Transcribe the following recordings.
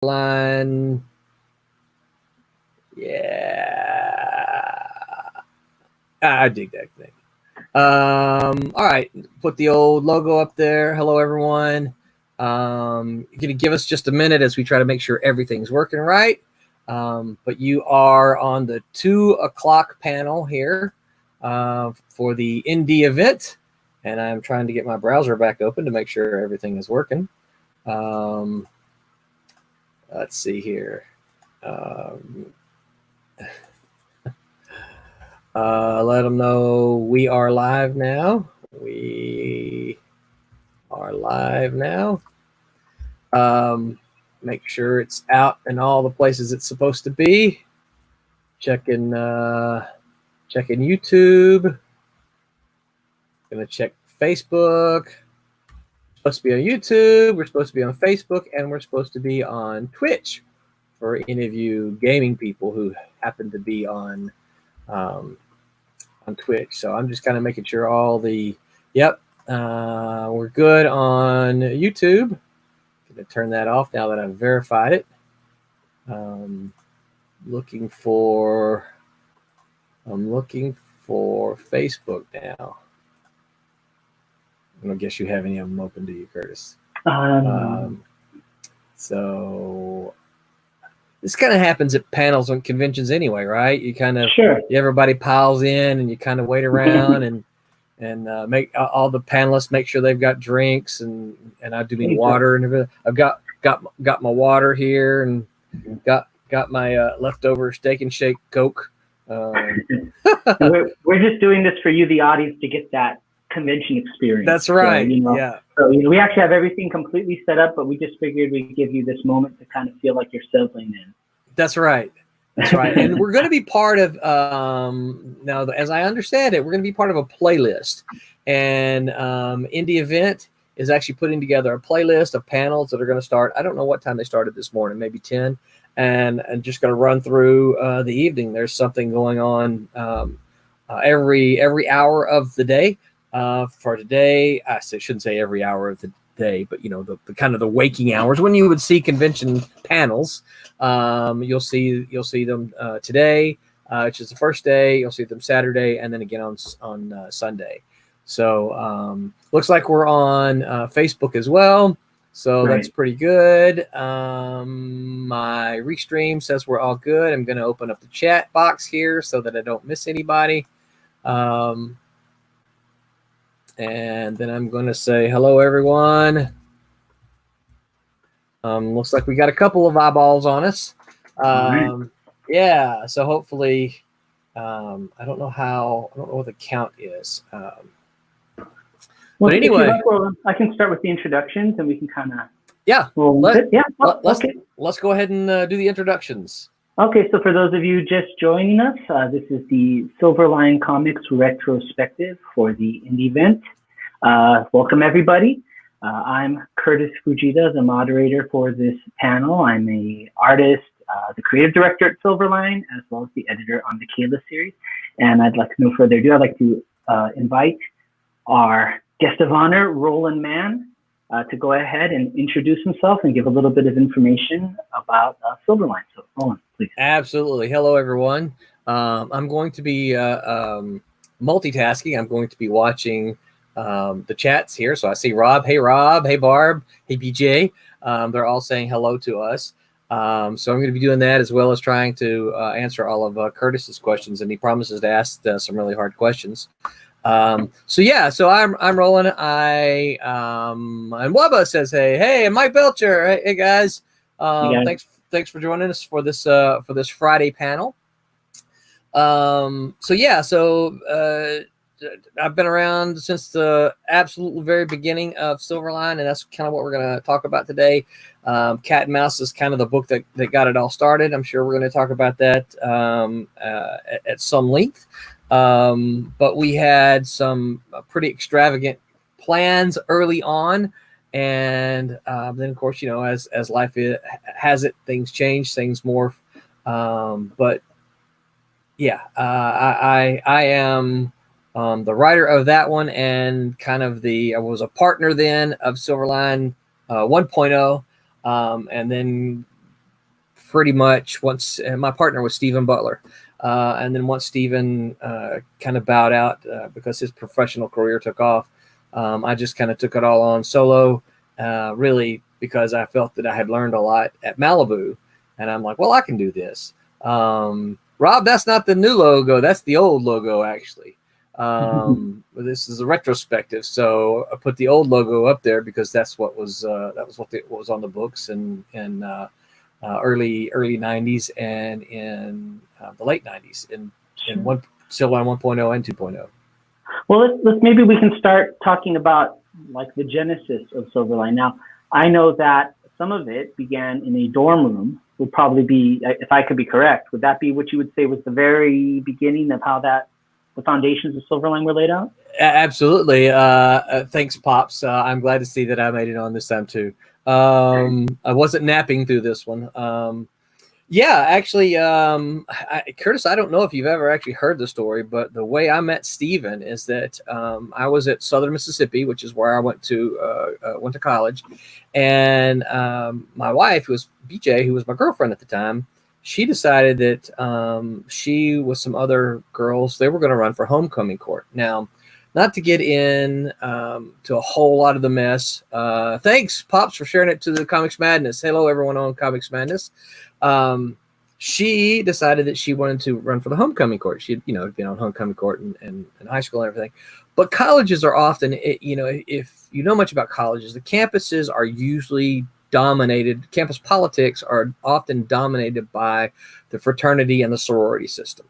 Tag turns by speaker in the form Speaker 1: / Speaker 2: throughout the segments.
Speaker 1: Silverline. Yeah. I dig that thing. All right. Put the old logo up there. Hello, everyone. You're going to give us just a minute as we try to make sure everything's working right. But you are on the 2 o'clock panel here for the iNDEEvent. And I'm trying to get my browser back open to make sure everything is working. Let's see here. Let them know we are live now. We are live now. Make sure it's out in all the places it's supposed to be. Checking YouTube. Gonna check Facebook. Supposed to be on YouTube. We're supposed to be on Facebook, and we're supposed to be on Twitch for any of you gaming people who happen to be on Twitch. So I'm just kind of making sure all the we're good on YouTube. Gonna turn that off now that I've verified it. Looking for Facebook now. I don't guess you have any of them open, do you, Kurtis? So this kind of happens at panels and conventions anyway, right? You kind of everybody piles in and you kind of wait around and make all the panelists make sure they've got drinks and I do mean water and everything. I've got my water here and got my leftover Steak and Shake Coke.
Speaker 2: We're just doing this for you, the audience, to get that convention experience.
Speaker 1: That's right.
Speaker 2: So,
Speaker 1: yeah.
Speaker 2: So we actually have everything completely set up, but we just figured we'd give you this moment to kind of feel like you're settling in.
Speaker 1: That's right. That's right. And we're going to be part of now, as I understand it, we're going to be part of a playlist. And iNDEEvent is actually putting together a playlist of panels that are going to start. I don't know what time they started this morning, maybe 10. And just going to run through the evening. There's something going on every hour of the day. For today, I shouldn't say every hour of the day, but the kind of the waking hours when you would see convention panels. You'll see them today, which is the first day. You'll see them Saturday, and then again on Sunday. So looks like we're on Facebook as well. So that's pretty good. My restream says we're all good. I'm going to open up the chat box here so that I don't miss anybody. And then I'm going to say hello, everyone. Looks like we got a couple of eyeballs on us. Yeah, so hopefully, I don't know what the count is. But anyway,
Speaker 2: I can start with the introductions, and we can kind of
Speaker 1: let's go ahead and do the introductions.
Speaker 2: Okay, so for those of you just joining us, this is the Silverline Comics retrospective for the iNDEEvent. Welcome, everybody. I'm Kurtis Fujita, the moderator for this panel. I'm an artist, the creative director at Silverline, as well as the editor on the Kayla series. And I'd like, no further ado, I'd like to invite our guest of honor, Roland Mann, to go ahead and introduce himself and give a little bit of information about Silverline. So, Roland, please.
Speaker 1: Absolutely. Hello, everyone. I'm going to be multitasking. I'm going to be watching the chats here. So I see Rob. Hey, Rob. Hey, Barb. Hey, BJ. They're all saying hello to us. So I'm going to be doing that as well as trying to answer all of Kurtis's questions. And he promises to ask some really hard questions. So I'm Roland. And Wubba says, hey, and Mike Belcher. Hey guys. Thanks for joining us for this Friday panel. I've been around since the absolute very beginning of Silverline, and that's kind of what we're going to talk about today. Cat and Mouse is kind of the book that got it all started. I'm sure we're going to talk about that at some length. But we had some pretty extravagant plans early on. And then, of course, as life has it, things change, things morph. I am the writer of that one, and kind of I was a partner then of Silverline 1.0, and then pretty much once my partner was Stephen Butler. And then once Stephen kind of bowed out because his professional career took off, I just kind of took it all on solo, really because I felt that I had learned a lot at Malibu. And I'm like, well, I can do this. Rob, that's not the new logo. That's the old logo, actually. This is a retrospective. So I put the old logo up there because that's what was what was on the books in early 90s and in the late 90s in Silverline 1.0 and 2.0.
Speaker 2: Well, let's maybe we can start talking about like the genesis of Silverline. Now, I know that some of it began in a dorm room. Would probably be, if I could be correct, would that be what you would say was the very beginning of how the foundations of Silverline were laid out?
Speaker 1: Absolutely. Thanks, Pops. I'm glad to see that I made it on this time too. I wasn't napping through this one. Yeah, actually, Kurtis, I don't know if you've ever actually heard the story, but the way I met Stephen is that I was at Southern Mississippi, which is where I went to college, and my wife, who was BJ, who was my girlfriend at the time, she decided that she with some other girls, they were going to run for homecoming court. Now, not to get in to a whole lot of the mess. Thanks, Pops, for sharing it to the Comics Madness. Hello, everyone on Comics Madness. She decided that she wanted to run for the homecoming court. She'd, been on homecoming court in high school and everything. But colleges are often, if you know much about colleges, the campuses are usually dominated. Campus politics are often dominated by the fraternity and the sorority system.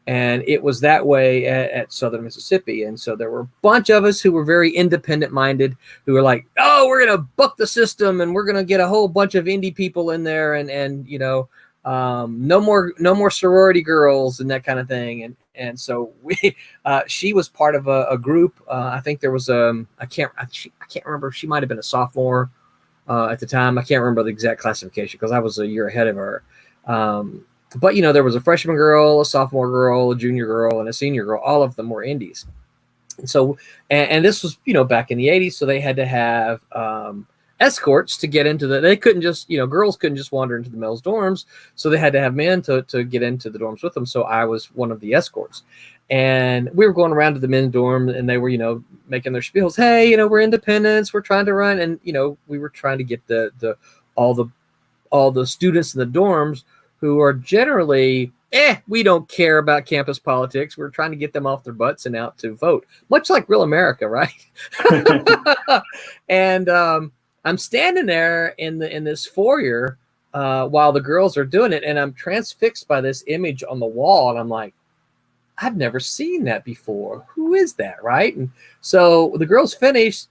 Speaker 1: And it was that way at Southern Mississippi. And so there were a bunch of us who were very independent minded, who were like, oh, we're going to buck the system and we're going to get a whole bunch of indie people in there. And no more sorority girls and that kind of thing. And so she was part of a group. I think there was I can't remember. She might've been a sophomore at the time. I can't remember the exact classification because I was a year ahead of her. But, there was a freshman girl, a sophomore girl, a junior girl, and a senior girl. All of them were indies. And so, and this was, back in the 80s. So they had to have escorts to get into they couldn't just, girls couldn't just wander into the males' dorms. So they had to have men to get into the dorms with them. So I was one of the escorts. And we were going around to the men's dorm and they were, making their spiels. Hey, we're independents. We're trying to run. And, we were trying to get all the students in the dorms who are generally, we don't care about campus politics. We're trying to get them off their butts and out to vote, much like real America, right? And I'm standing there in this foyer while the girls are doing it, and I'm transfixed by this image on the wall, and I'm like, I've never seen that before. Who is that, right? And so the girls finished.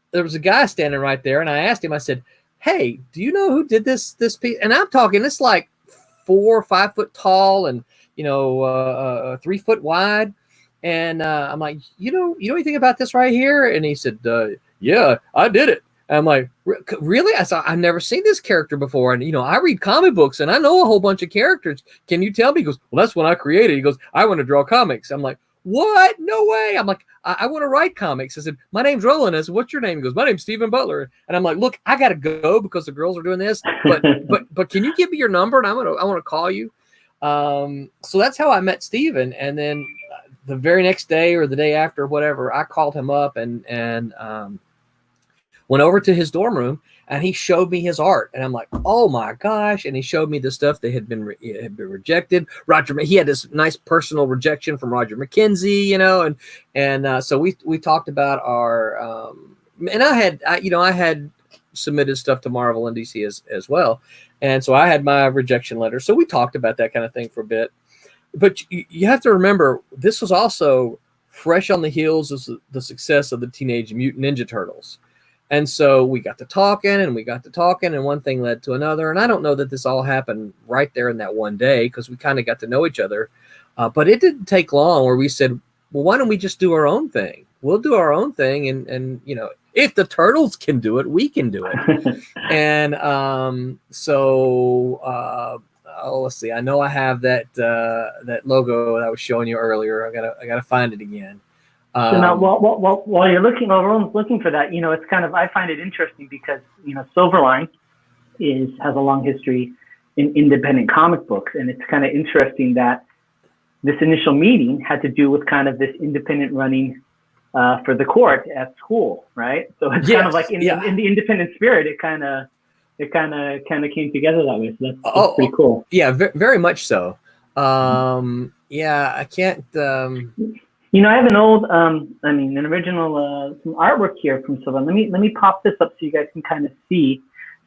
Speaker 1: There was a guy standing right there, and I asked him, I said, hey, do you know who did this piece? And I'm talking, it's like 4 or 5 foot tall and 3 foot wide, and I'm like, you know anything about this right here? And he said, yeah, I did it. And I'm like, really? I said, I've never seen this character before, and I read comic books and I know a whole bunch of characters. Can you tell me? He goes, well, that's when I created. He goes, I want to draw comics. I'm like, what? No way. I'm like, I want to write comics. I said, my name's Roland. I said, what's your name? He goes, my name's Stephen Butler. And I'm like, look, I got to go because the girls are doing this, but can you give me your number? And I want to call you. So that's how I met Stephen. And then the very next day or the day after, whatever, I called him up and went over to his dorm room, and he showed me his art, and I'm like, oh my gosh! And he showed me the stuff that had been rejected. He had this nice personal rejection from Roger McKenzie, and so we talked about our, and I had submitted stuff to Marvel and DC as well, and so I had my rejection letter. So we talked about that kind of thing for a bit, but you have to remember this was also fresh on the heels of the success of the Teenage Mutant Ninja Turtles. And so we got to talking, and one thing led to another. And I don't know that this all happened right there in that one day because we kind of got to know each other. But it didn't take long where we said, well, why don't we just do our own thing? We'll do our own thing. And if the Turtles can do it, we can do it. And let's see. I know I have that logo that I was showing you earlier. I gotta find it again.
Speaker 2: So now, while you're looking, while Roland's looking for that, it's kind of, I find it interesting because Silverline has a long history in independent comic books. And it's kind of interesting that this initial meeting had to do with kind of this independent running for the court at school, right? So it's kind of like in the independent spirit, it kind of came together that way. So that's pretty cool.
Speaker 1: Yeah, very much so. Yeah, I can't.
Speaker 2: You know, I have an old, an original, some artwork here from Silverline. Let me pop this up so you guys can kind of see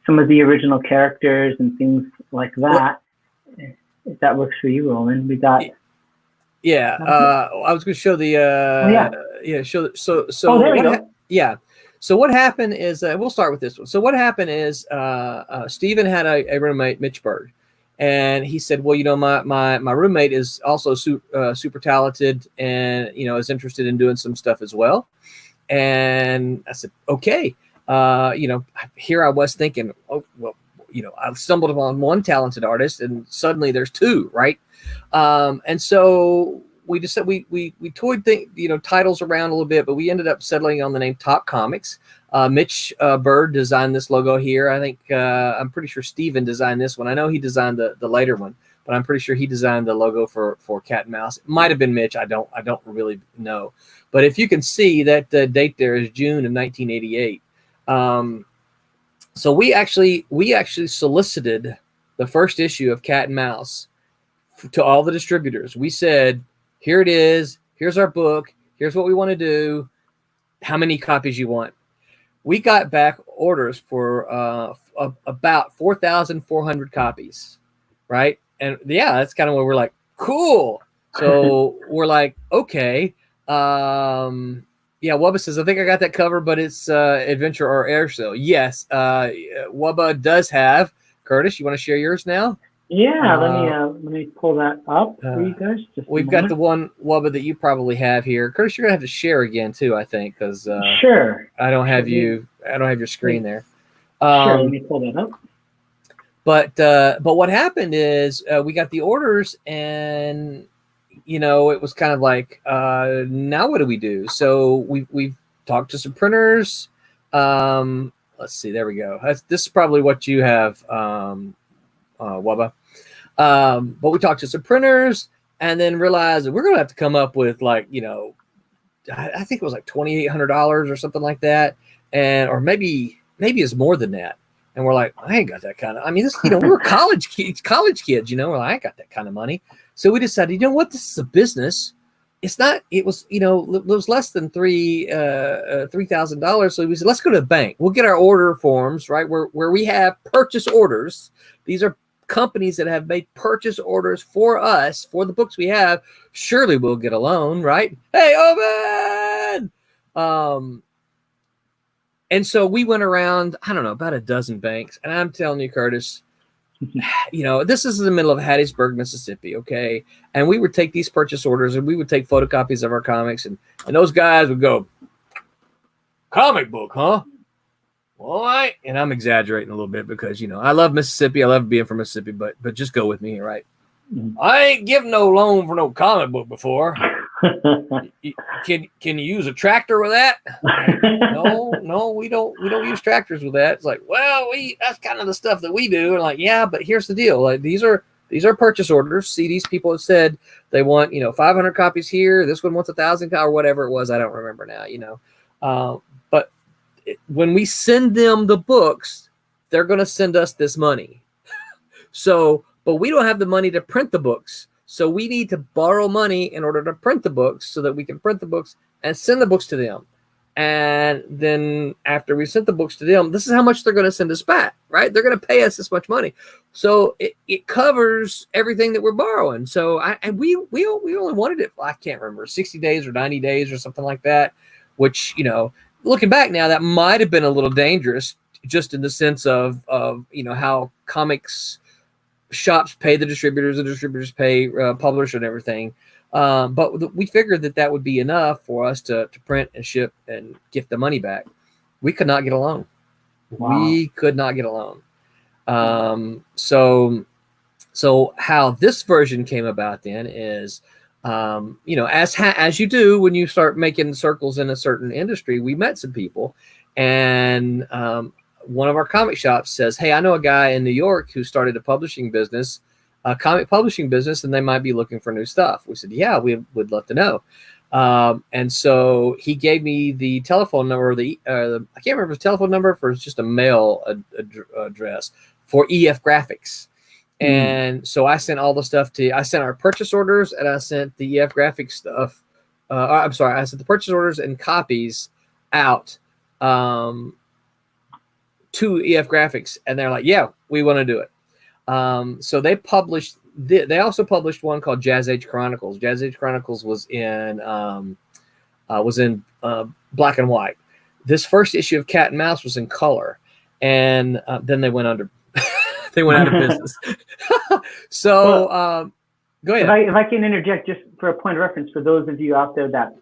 Speaker 2: some of the original characters and things like that. If that works for you, Roland, we got.
Speaker 1: Yeah, I was going to show the. So
Speaker 2: there we go.
Speaker 1: Yeah. So what happened is, we'll start with this one. So what happened is, Stephen had a roommate, Mitch Bird, and he said, well, you know, my roommate is also super talented and, you know, is interested in doing some stuff as well. And I said, okay. You know, here I was thinking, oh, well, you know, I stumbled upon one talented artist and suddenly there's two, right? And so we just said we toyed titles around a little bit, but we ended up settling on the name Top Comics. Mitch Bird designed this logo here. I think I'm pretty sure Steven designed this one. I know he designed the later one, but I'm pretty sure he designed the logo for Cat and Mouse. It might have been Mitch. I don't really know. But if you can see that the date there is June of 1988. So we actually solicited the first issue of Cat and Mouse to all the distributors. We said, here it is. Here's our book. Here's what we want to do. How many copies you want? We got back orders for about 4,400 copies, right? And yeah, that's kind of where we're like, cool. So we're like, okay. Yeah, Wubba says, I think I got that cover, but it's Adventure or Air Show. Yes, Wubba does have. Kurtis, you want to share yours now?
Speaker 2: Yeah, let me pull that up for you guys.
Speaker 1: We've got the one, Wubba, that you probably have here. Kurtis, you're gonna have to share again too, I think, because
Speaker 2: sure.
Speaker 1: I don't have your screen there.
Speaker 2: Sure, let me pull that up.
Speaker 1: But what happened is we got the orders, and you know, it was kind of like, now what do we do? So we've talked to some printers. Let's see, there we go. This is probably what you have, Wubba. But we talked to some printers and then realized that we're going to have to come up with, like, you know, I think it was like $2,800 or something like that. Or maybe it's more than that. And we're like, I ain't got that kind of, I mean, this, you know, we're college kids, you know, we're like, I ain't got that kind of money. So we decided, you know what, this is a business. It's not, it was, you know, it was less than $3,000. So we said, let's go to the bank. We'll get our order forms, right? Where we have purchase orders. These are companies that have made purchase orders for us, for the books we have. Surely we'll get a loan, right? Hey, Owen! And so we went around, I don't know, about a dozen banks. And I'm telling you, Kurtis, you know, this is in the middle of Hattiesburg, Mississippi, okay? And we would take these purchase orders and we would take photocopies of our comics, and those guys would go, comic book, huh? All right. And I'm exaggerating a little bit because, you know, I love Mississippi. I love being from Mississippi, but just go with me, right? I ain't given no loan for no comic book before. Can you use a tractor with that? No, we don't use tractors with that. It's like, well, that's kind of the stuff that we do. And like, yeah, but here's the deal. Like, these are purchase orders. See, these people have said they want, you know, 500 copies here. This one wants 1,000 or whatever it was. I don't remember now, you know. But when we send them the books, they're going to send us this money. So, but we don't have the money to print the books. So we need to borrow money in order to print the books so that we can print the books and send the books to them. And then after we sent the books to them, this is how much they're going to send us back, right? They're going to pay us this much money. So it covers everything that we're borrowing. So we only wanted it, I can't remember, 60 days or 90 days or something like that, which, you know, looking back now, that might have been a little dangerous just in the sense of you know, how comics shops pay the distributors pay publishers and everything. But we figured that would be enough for us to print and ship and get the money back. We could not get a loan. Wow. We could not get a loan. So how this version came about then is, you know, as you do when you start making circles in a certain industry, we met some people, and one of our comic shops says, "Hey, I know a guy in New York who started a publishing business, a comic publishing business, and they might be looking for new stuff." We said, "Yeah, we would love to know." And so he gave me the telephone number, I can't remember his telephone number, for just a mail address for EF Graphics. And so I sent all the stuff I sent our purchase orders, and I sent the EF Graphics stuff. I'm sorry, I sent the purchase orders and copies out to EF Graphics, and they're like, "Yeah, we want to do it." So they published. They also published one called Jazz Age Chronicles. Jazz Age Chronicles was in black and white. This first issue of Cat and Mouse was in color, and then they went under. They went out of business. So go ahead.
Speaker 2: If I can interject, just for a point of reference for those of you out there that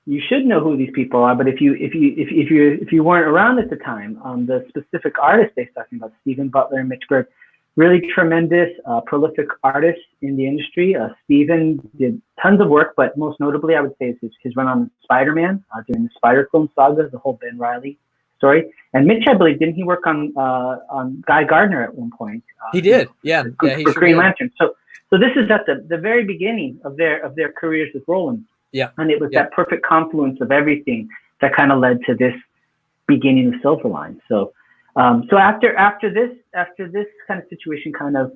Speaker 2: you should know who these people are, but if you weren't around at the time, the specific artists they're talking about, Stephen Butler and Mitch Berg, really tremendous, prolific artists in the industry. Stephen did tons of work, but most notably, I would say, is his run on Spider-Man during the Spider-Clone saga, the whole Ben Reilly story. And Mitch, I believe, didn't he work on Guy Gardner at one point?
Speaker 1: He did, yeah.
Speaker 2: For Green Lantern. So this is at the very beginning of their careers with Roland. Yeah. And it was that perfect confluence of everything that kind of led to this beginning of Silverline. So after this kind of situation kind of,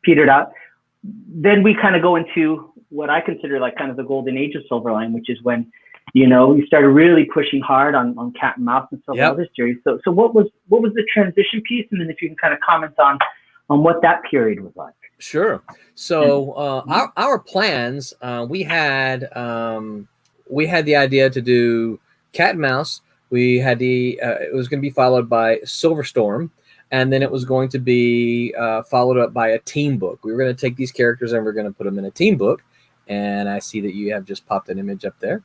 Speaker 2: petered out, then we kind of go into what I consider like kind of the golden age of Silverline, which is when, we started really pushing hard on Cat and Mouse and stuff like this series. So what was the transition piece? And then if you can kind of comment on what that period was like.
Speaker 1: Sure. So our plans, we had the idea to do Cat and Mouse. We had it was going to be followed by Silverstorm, and then it was going to be followed up by a team book. We were going to take these characters and we're going to put them in a team book. And I see that you have just popped an image up there.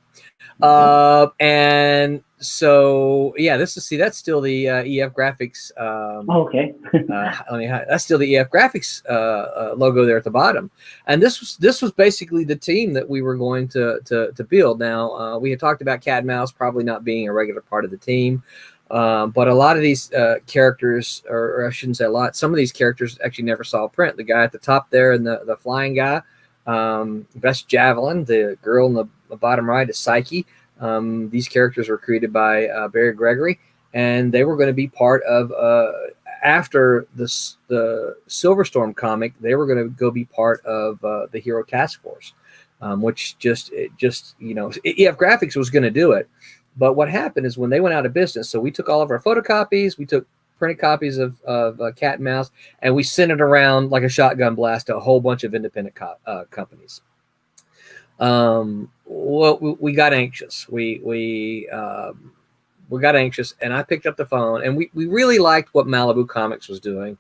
Speaker 1: And so, that's still the EF Graphics.
Speaker 2: Okay.
Speaker 1: That's still the EF Graphics logo there at the bottom. And this was basically the team that we were going to build. Now, we had talked about Cat and Mouse probably not being a regular part of the team. But a lot of these characters, or I shouldn't say a lot, some of these characters actually never saw print. The guy at the top there and the flying guy, Best Javelin, the girl in the bottom right is Psyche. These characters were created by Barry Gregory, and they were going to be part of after the Silverstorm comic. They were going to go be part of the Hero Task Force, which just EF Graphics was going to do it. But what happened is when they went out of business, so we took all of our photocopies, we took printed copies of Cat and Mouse, and we sent it around like a shotgun blast to a whole bunch of independent companies. Well, we got anxious. We got anxious, and I picked up the phone, and we really liked what Malibu Comics was doing.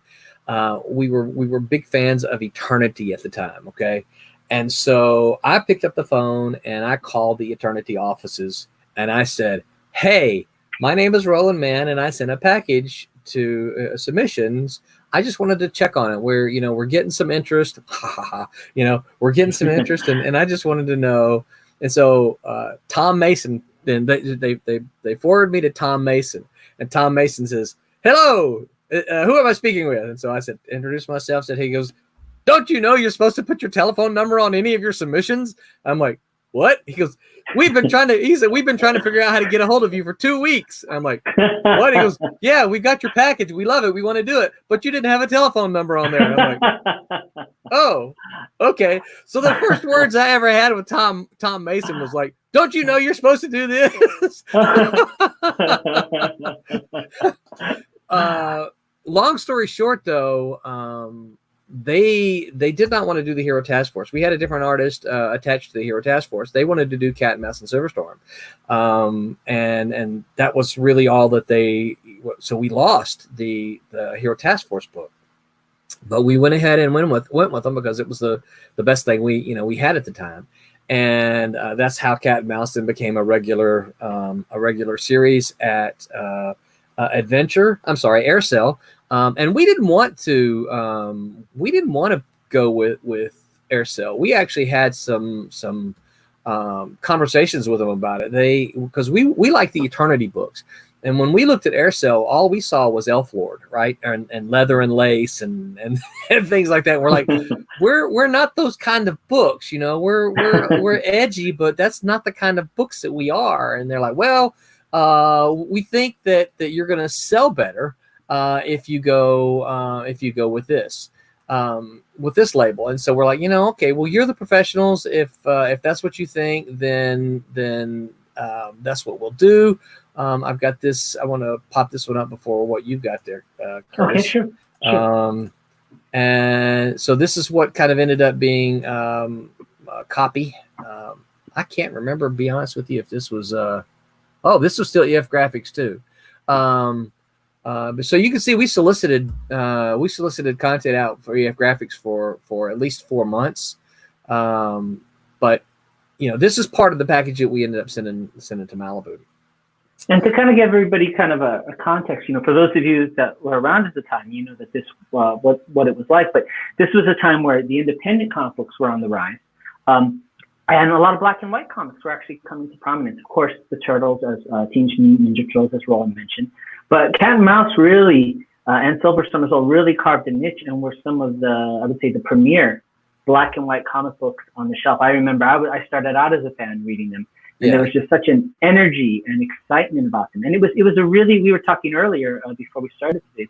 Speaker 1: We were big fans of Eternity at the time, okay? And so I picked up the phone, and I called the Eternity offices, and I said, "Hey, my name is Roland Mann, and I sent a package to submissions. I just wanted to check on it. We're getting some interest. We're getting some interest, and I just wanted to know." And so Tom Mason, then they forwarded me to Tom Mason, and Tom Mason says, "Hello, who am I speaking with?" And so I said, introduced myself. Said, he goes, "Don't you know you're supposed to put your telephone number on any of your submissions?" I'm like, "What?" He goes, We've been trying to figure out how to get a hold of you for 2 weeks. I'm like, "What?" He goes, "Yeah, we got your package. We love it. We want to do it. But you didn't have a telephone number on there." And I'm like, "Oh, okay." So the first words I ever had with Tom Mason was like, "Don't you know you're supposed to do this?" Long story short, though, they did not want to do the Hero Task Force. We had a different artist attached to the Hero Task Force. They wanted to do Cat and Mouse and Silverstorm, and that was really all that they. So we lost the Hero Task Force book, but we went ahead and went with them because it was the best thing we had at the time, and that's how Cat and Mouse then became a regular series at Aircell. And we didn't want to go with Aircell. We actually had some conversations with them about it. Because we like the Eternity books, And when we looked at Aircel, all we saw was Elf Lord, right? And leather and lace and and things like that. We're like, we're not those kind of books, you know. We're edgy, but that's not the kind of books that we are. And they're like, well, we think that you're going to sell better if you go with this label. And so we're like, you know, okay, well, you're the professionals. If that's what you think, then that's what we'll do. I've got this. I want to pop this one up before what you've got there, Kurtis.
Speaker 2: Okay, sure.
Speaker 1: And so this is what kind of ended up being a copy. I can't remember, to be honest with you, if this was this was still EF Graphics too. But so you can see we solicited content out for EF Graphics for at least 4 months. But you know, this is part of the package that we ended up sending to Malibu.
Speaker 2: And to kind of give everybody kind of a context, you know, for those of you that were around at the time, you know that this what it was like. But this was a time where the independent comic books were on the rise, and a lot of black and white comics were actually coming to prominence. Of course, the Turtles, as Teenage Mutant Ninja Turtles, as Roland mentioned, but Cat and Mouse really and Silverstorm as well really carved a niche and were some of the, I would say, the premier black and white comic books on the shelf. I remember I started out as a fan reading them. And there was just such an energy and excitement about them. And it was a really, we were talking earlier before we started today's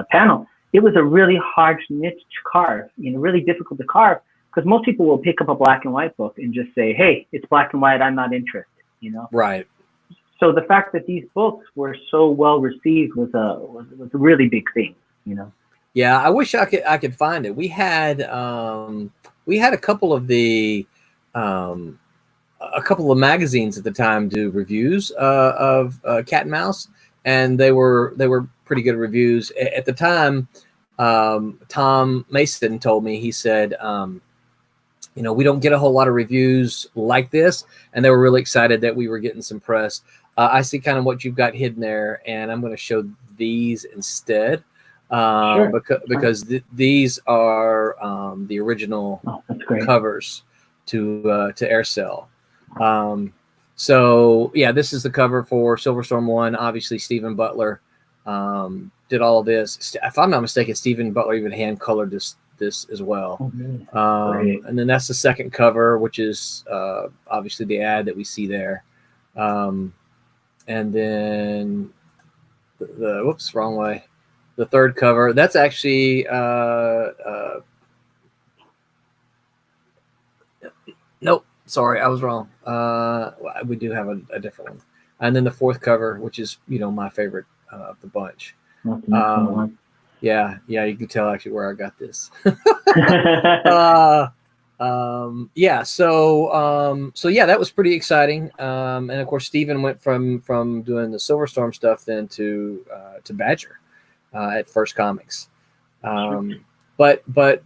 Speaker 2: panel, it was a really hard niche to carve, you know, really difficult to carve, because most people will pick up a black and white book and just say, hey, it's black and white, I'm not interested, you know?
Speaker 1: Right.
Speaker 2: So the fact that these books were so well received was a really big thing, you know?
Speaker 1: Yeah, I wish I could find it. We had a couple of the magazines at the time do reviews of Cat and Mouse, and they were pretty good reviews at the time. Tom Mason told me, he said, you know, we don't get a whole lot of reviews like this, and they were really excited that we were getting some press. I see kind of what you've got hidden there, and I'm going to show these instead.
Speaker 2: Sure.
Speaker 1: Because these are the original covers to Aircel. So yeah, this is the cover for Silverstorm 1. Obviously, Stephen Butler did all of this. If I'm not mistaken, Stephen Butler even hand colored this as well. And then that's the second cover, which is obviously the ad that we see there. And then the whoops, wrong way. The third cover, that's actually nope, sorry, I was wrong. We do have a different one. And then the fourth cover, which is, you know, my favorite of the bunch. Yeah, you can tell actually where I got this. Yeah, so yeah, that was pretty exciting. And of course, Stephen went from doing the Silverstorm stuff then to Badger. At First Comics, but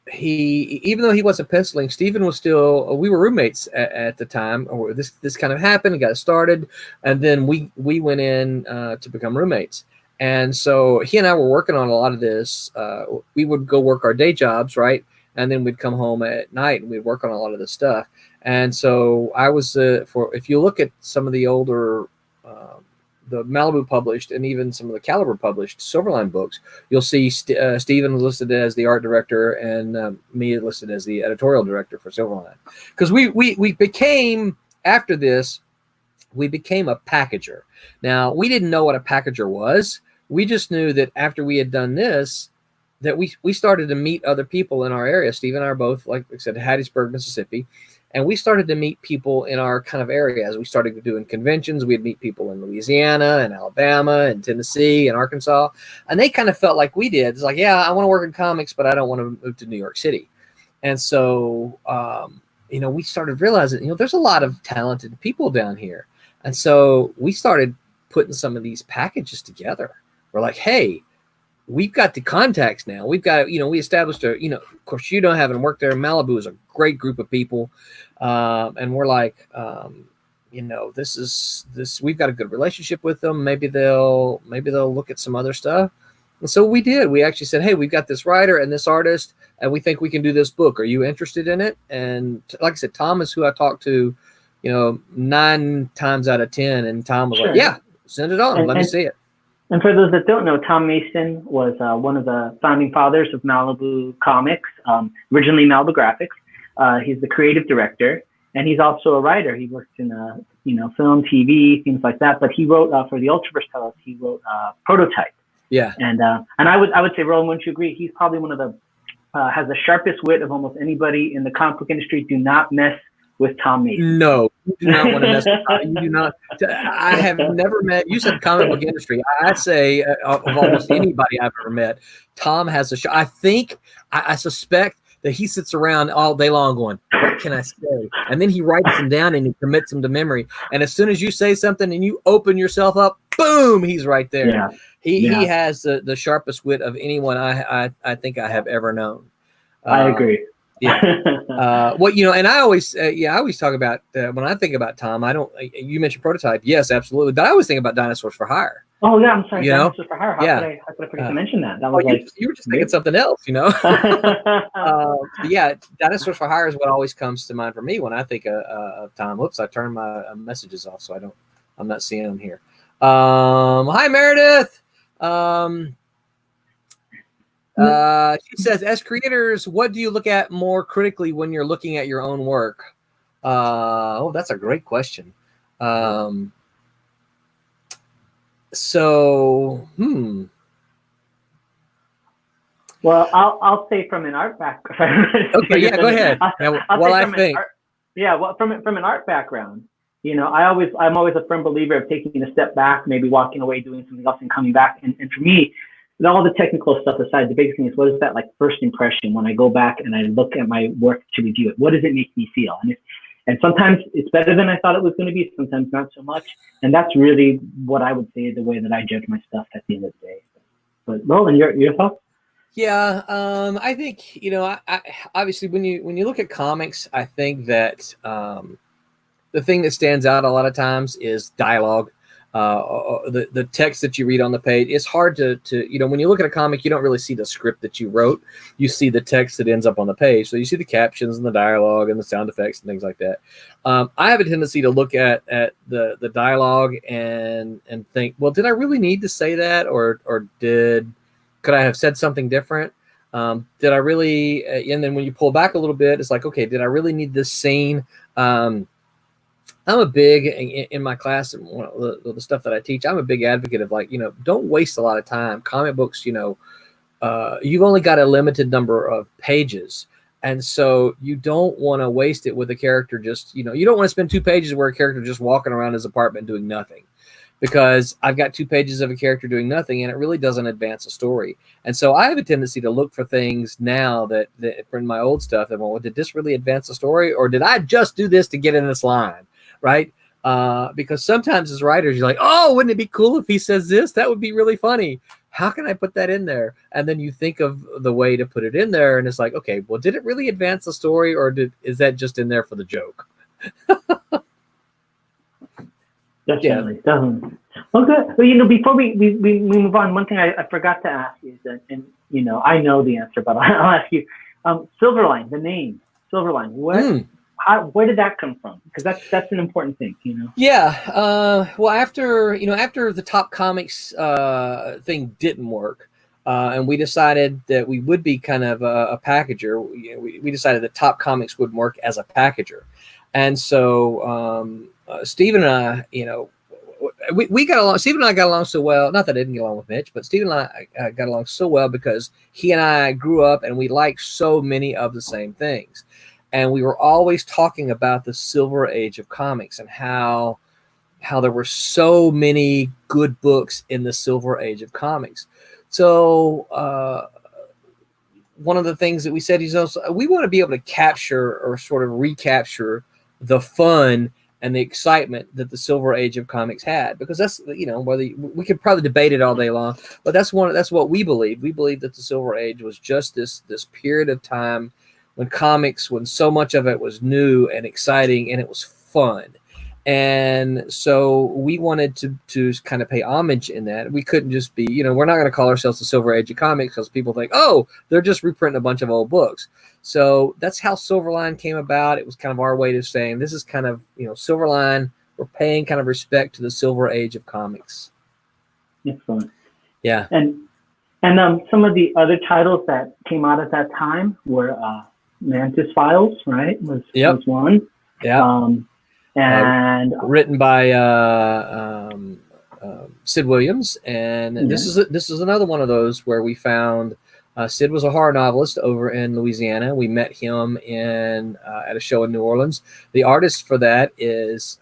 Speaker 1: he, even though he wasn't penciling, Stephen was still. We were roommates at the time. Or this kind of happened, got started, and then we went in to become roommates. And so he and I were working on a lot of this. We would go work our day jobs, right, and then we'd come home at night and we'd work on a lot of this stuff. And so I was if you look at some of the older. The Malibu published and even some of the Caliber published Silverline books, you'll see Stephen was listed as the art director and me listed as the editorial director for Silverline. Because we became, after this, we became a packager. Now, we didn't know what a packager was. We just knew that after we had done this, that we started to meet other people in our area. Steve and I are both, like I said, Hattiesburg, Mississippi. And we started to meet people in our kind of area. As we started doing conventions, we'd meet people in Louisiana and Alabama and Tennessee and Arkansas. And they kind of felt like we did. It's like, yeah, I want to work in comics, but I don't want to move to New York City. And so, you know, we started realizing, you know, there's a lot of talented people down here. And so we started putting some of these packages together. We're like, hey, we've got the contacts now. We've got, you know, we established of course, you don't having worked there. Malibu is a great group of people. And we're like, you know, we've got a good relationship with them. Maybe they'll look at some other stuff. And so we did. We actually said, hey, we've got this writer and this artist, and we think we can do this book. Are you interested in it? And like I said, Tom is who I talked to, you know, 9 times out of 10. And Tom was like, yeah, Send it on. Let me see it.
Speaker 2: And for those that don't know, Tom Mason was one of the founding fathers of Malibu Comics, originally Malibu Graphics. He's the creative director, and he's also a writer. He works in film, TV, things like that. But he wrote for the Ultraverse titles. He wrote Prototype.
Speaker 1: Yeah.
Speaker 2: And I would say, Roland, wouldn't you agree? He's probably one of the has the sharpest wit of almost anybody in the comic book industry. Do not mess with Tom Mason.
Speaker 1: No, you do not want to mess with Tom. You do not. I have never met. You said comic book industry. I'd say of almost anybody I've ever met, Tom has a show. I suspect that he sits around all day long going, "What can I say?" And then he writes them down and he commits them to memory. And as soon as you say something and you open yourself up, boom, he's right there.
Speaker 2: Yeah.
Speaker 1: He has the sharpest wit of anyone I think I have ever known.
Speaker 2: I agree.
Speaker 1: Yeah. And I always talk about when I think about Tom. You mentioned Prototype, yes, absolutely, but I always think about Dinosaurs for Hire.
Speaker 2: Oh yeah, I'm sorry, Dinosaurs for Hire. How could I forget to mention that? That was
Speaker 1: you were just thinking something else, Yeah, Dinosaurs for Hire is what always comes to mind for me when I think of Tom. Whoops, I turned my messages off, so I'm not seeing them here. Hi Meredith. She says, as creators, what do you look at more critically when you're looking at your own work? That's a great question. Well,
Speaker 2: I'll say from an art background.
Speaker 1: Okay, yeah, go ahead.
Speaker 2: From an art background, I'm always a firm believer of taking a step back, maybe walking away, doing something else, and coming back. And for me, all the technical stuff aside, the biggest thing is, what is that first impression when I go back and I look at my work to review it? What does it make me feel? And sometimes it's better than I thought it was going to be, sometimes not so much. And that's really what I would say the way that I judge my stuff at the end of the day. But Roland, your thoughts?
Speaker 1: Yeah, I think I obviously when you look at comics, I think that the thing that stands out a lot of times is dialogue. The text that you read on the page. It's hard to when you look at a comic, you don't really see the script that you wrote. You see the text that ends up on the page. So you see the captions and the dialogue and the sound effects and things like that. I have a tendency to look at the dialogue and think, well, did I really need to say that, or could I have said something different? Did I really? And then when you pull back a little bit, it's like, okay, did I really need this scene? I'm a big, in my class and the stuff that I teach, I'm a big advocate of don't waste a lot of time. Comic books, you've only got a limited number of pages. And so you don't want to waste it with a character you don't want to spend 2 pages where a character just walking around his apartment doing nothing. Because I've got 2 pages of a character doing nothing and it really doesn't advance a story. And so I have a tendency to look for things now that in my old stuff, and well, did this really advance the story? Or did I just do this to get in this line? Right? Because sometimes as writers, you're like, oh, wouldn't it be cool if he says this? That would be really funny. How can I put that in there? And then you think of the way to put it in there. And it's like, okay, well, did it really advance the story, or is that just in there for the joke?
Speaker 2: Definitely. Well, good. Well, before we move on, one thing I forgot to ask you is that, and I know the answer, but I'll ask you, Silverline, the name, Silverline, where did that come from? Because that's an important thing,
Speaker 1: Yeah. Well, after the Top Comics thing didn't work, and we decided that we would be kind of a packager. We decided that Top Comics would work as a packager, and so Steve and I, we got along. Steve and I got along so well. Not that I didn't get along with Mitch, but Steve and I got along so well because he and I grew up and we liked so many of the same things. And we were always talking about the Silver Age of comics and how there were so many good books in the Silver Age of comics. So one of the things that we said is also, we want to be able to capture or sort of recapture the fun and the excitement that the Silver Age of comics had, because that's, whether we could probably debate it all day long, but that's what we believe. We believe that the Silver Age was just this period of time when so much of it was new and exciting and it was fun. And so we wanted to kind of pay homage in that. We couldn't just be, we're not going to call ourselves the Silver Age of comics because people think, oh, they're just reprinting a bunch of old books. So that's how Silverline came about. It was kind of our way of saying this is kind of, Silverline we're paying kind of respect to the Silver Age of comics.
Speaker 2: Excellent.
Speaker 1: Yeah.
Speaker 2: And some of the other titles that came out at that time were Mantis Files, right? Was one.
Speaker 1: Yeah.
Speaker 2: And
Speaker 1: written by Sid Williams, and this is another one of those where we found Sid was a horror novelist over in Louisiana. We met him at a show in New Orleans. The artist for that is